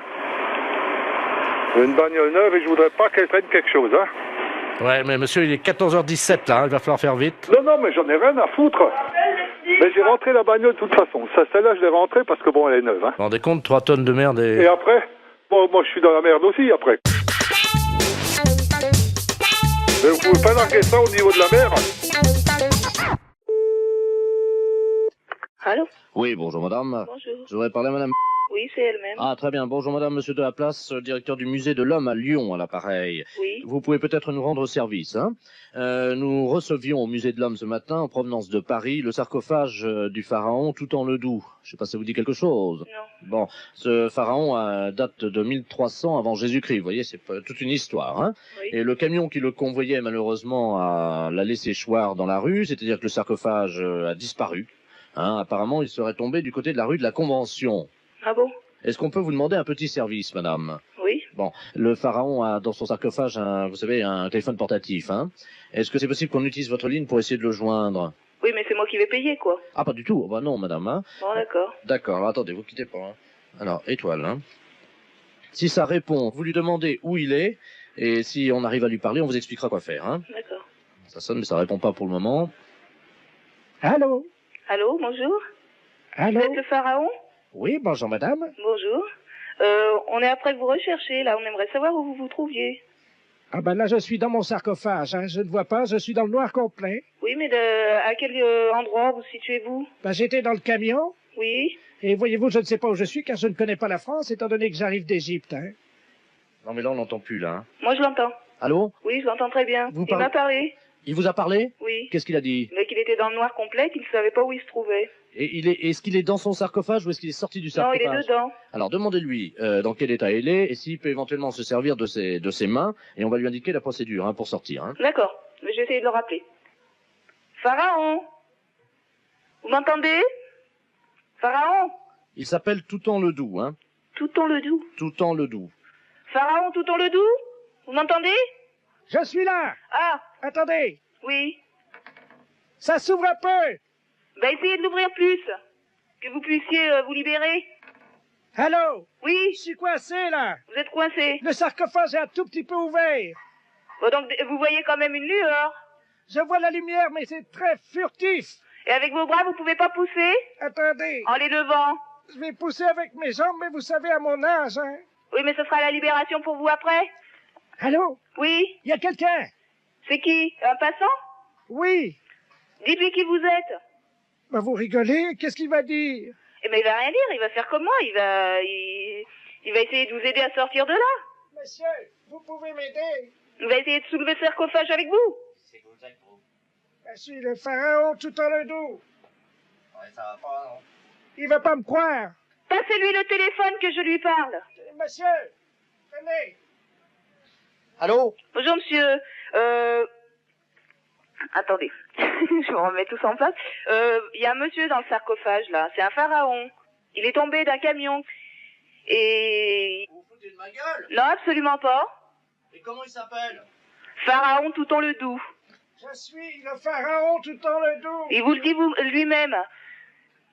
J'ai une bagnole neuve et je voudrais pas qu'elle traîne quelque chose, hein. Ouais, mais monsieur, il est 14h17, là, hein, il va falloir faire vite. Non, mais j'en ai rien à foutre. Mais j'ai rentré la bagnole de toute façon. Celle-là, je l'ai rentrée parce que bon, elle est neuve, hein. Vous vous rendez compte, 3 tonnes de merde et... Et après? Bon, moi, je suis dans la merde aussi, après. Mais vous pouvez pas larguer ça au niveau de la mer? Allô? Oui, bonjour madame. Bonjour. Je voudrais parler à madame. Oui, c'est elle-même. Ah, très bien. Bonjour madame, monsieur de la Place, directeur du musée de l'homme à Lyon, à l'appareil. Oui. Vous pouvez peut-être nous rendre service, hein. Nous recevions au musée de l'homme ce matin, en provenance de Paris, le sarcophage du pharaon Tout-en-le-Doux. Je sais pas si ça vous dit quelque chose. Non. Bon, ce pharaon date de 1300 avant Jésus-Christ. Vous voyez, c'est toute une histoire, hein. Oui. Et le camion qui le convoyait, malheureusement, l'a laissé choir dans la rue, c'est-à-dire que le sarcophage a disparu. Hein, apparemment, il serait tombé du côté de la rue de la Convention. Ah bon? Est-ce qu'on peut vous demander un petit service, madame? Oui. Bon, le pharaon a dans son sarcophage, vous savez, un téléphone portatif, hein. Est-ce que c'est possible qu'on utilise votre ligne pour essayer de le joindre? Oui, mais c'est moi qui vais payer, quoi. Ah, pas du tout. Bah non, madame, hein. Bon, d'accord. D'accord, alors attendez, vous quittez pas, hein. Alors, étoile, hein. Si ça répond, vous lui demandez où il est, et si on arrive à lui parler, on vous expliquera quoi faire, hein. D'accord. Ça sonne, mais ça répond pas pour le moment. Allô? Allô, bonjour? Allô? Vous êtes le pharaon? Oui, bonjour madame. Bonjour. On est après vous rechercher, là. On aimerait savoir où vous vous trouviez. Ah ben là, je suis dans mon sarcophage, hein. Je ne vois pas, je suis dans le noir complet. Oui, mais à quel endroit vous situez-vous? Ben, j'étais dans le camion. Oui. Et voyez-vous, je ne sais pas où je suis, car je ne connais pas la France, étant donné que j'arrive d'Égypte, hein. Non mais là on l'entend plus là. Hein. Moi je l'entends. Allô? Oui, je l'entends très bien. Il m'a parlé. Il vous a parlé? Oui. Qu'est-ce qu'il a dit? Mais qu'il était dans le noir complet, qu'il ne savait pas où il se trouvait. Et est-ce qu'il est dans son sarcophage ou est-ce qu'il est sorti du sarcophage? Non, il est dedans. Alors demandez-lui dans quel état il est et s'il peut éventuellement se servir de ses mains et on va lui indiquer la procédure pour sortir. Hein. D'accord, je vais essayer de le rappeler. Pharaon, vous m'entendez? Pharaon? Il s'appelle Toutan-le-Doux. Hein. Toutan-le-Doux? Toutan-le-Doux. Pharaon, Toutan-le-Doux? Vous m'entendez? Je suis là. Ah. Attendez. Oui. Ça s'ouvre un peu. Bah essayez de l'ouvrir plus, que vous puissiez vous libérer. Allô? Oui? Je suis coincé, là. Vous êtes coincé? Le sarcophage est un tout petit peu ouvert. Bon, donc vous voyez quand même une lueur? Je vois la lumière, mais c'est très furtif. Et avec vos bras, vous pouvez pas pousser? Attendez. En les levant. Je vais pousser avec mes jambes, mais vous savez, à mon âge, hein. Oui, mais ce sera la libération pour vous après? Allô? Oui? Il y a quelqu'un. C'est qui? Un passant? Oui. Dites-lui qui vous êtes. Bah, vous rigolez? Qu'est-ce qu'il va dire? Eh ben, il va rien dire. Il va faire comme moi. Il va essayer de vous aider à sortir de là. Monsieur, vous pouvez m'aider? Il va essayer de soulever le sarcophage avec vous. Je suis le pharaon Toutan-le-Doux. Ouais, ça va pas, non? Il va pas me croire. Passez-lui le téléphone que je lui parle. Monsieur, tenez. Allô? Bonjour, monsieur. Attendez. Je me remets tous en place. Il y a un monsieur dans le sarcophage, là. C'est un pharaon. Il est tombé d'un camion. Et... Vous vous foutez de ma gueule? Non, absolument pas. Et comment il s'appelle? Pharaon Toutan-le-Doux. Je suis le pharaon Toutan-le-Doux. Il vous le dit lui-même.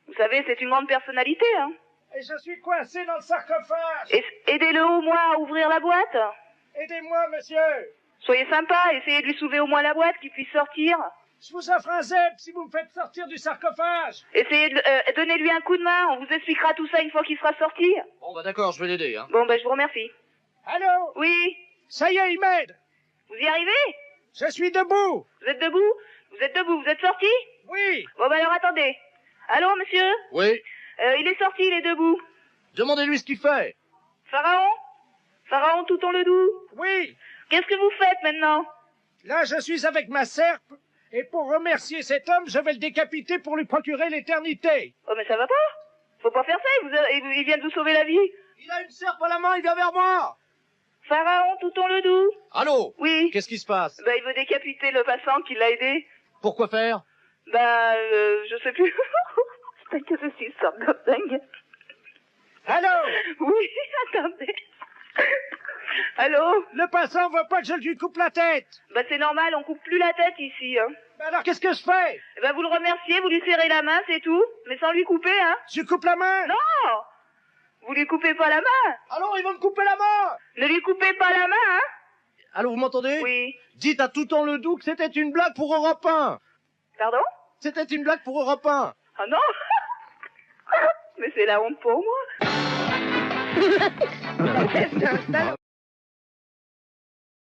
Vous savez, c'est une grande personnalité, hein. Et je suis coincé dans le sarcophage. Aidez-le au moins à ouvrir la boîte. Aidez-moi, monsieur. Soyez sympa, essayez de lui soulever au moins la boîte, qu'il puisse sortir. Je vous offre un zèbre si vous me faites sortir du sarcophage. Essayez de donnez-lui un coup de main, on vous expliquera tout ça une fois qu'il sera sorti. Bon, bah d'accord, je vais l'aider. Hein. Bon, bah je vous remercie. Allô? Oui? Ça y est, il m'aide. Vous y arrivez? Je suis debout. Vous êtes debout? Vous êtes debout, vous êtes sorti? Oui. Bon, bah alors attendez. Allô, monsieur? Oui. Il est sorti, il est debout. Demandez-lui ce qu'il fait. Pharaon? Pharaon Toutan-le-Doux? Oui. Qu'est-ce que vous faites maintenant? Là, je suis avec ma serpe, et pour remercier cet homme, je vais le décapiter pour lui procurer l'éternité. Oh, mais ça va pas? Faut pas faire ça, il vient de vous sauver la vie. Il a une serpe à la main, il vient vers moi. Pharaon Toutan-le-Doux? Allô? Oui. Qu'est-ce qui se passe? Bah, il veut décapiter le passant qui l'a aidé. Pourquoi faire? Bah, je sais plus. C'est que je suis sorte de dingue. Allô? Oui, attendez. Allô? Le passant veut pas que je lui coupe la tête. Bah, c'est normal, on coupe plus la tête ici, hein. Bah alors, qu'est-ce que je fais? Bah, vous le remerciez, vous lui serrez la main, c'est tout. Mais sans lui couper, hein. Je coupe la main? Non! Vous lui coupez pas la main. Alors, ils vont me couper la main. Ne lui coupez pas la main, hein. Allô, vous m'entendez? Oui. Dites à Toutan-le-Doux que c'était une blague pour Europe 1. Pardon? C'était une blague pour Europe 1. Ah non. Mais c'est la honte pour moi.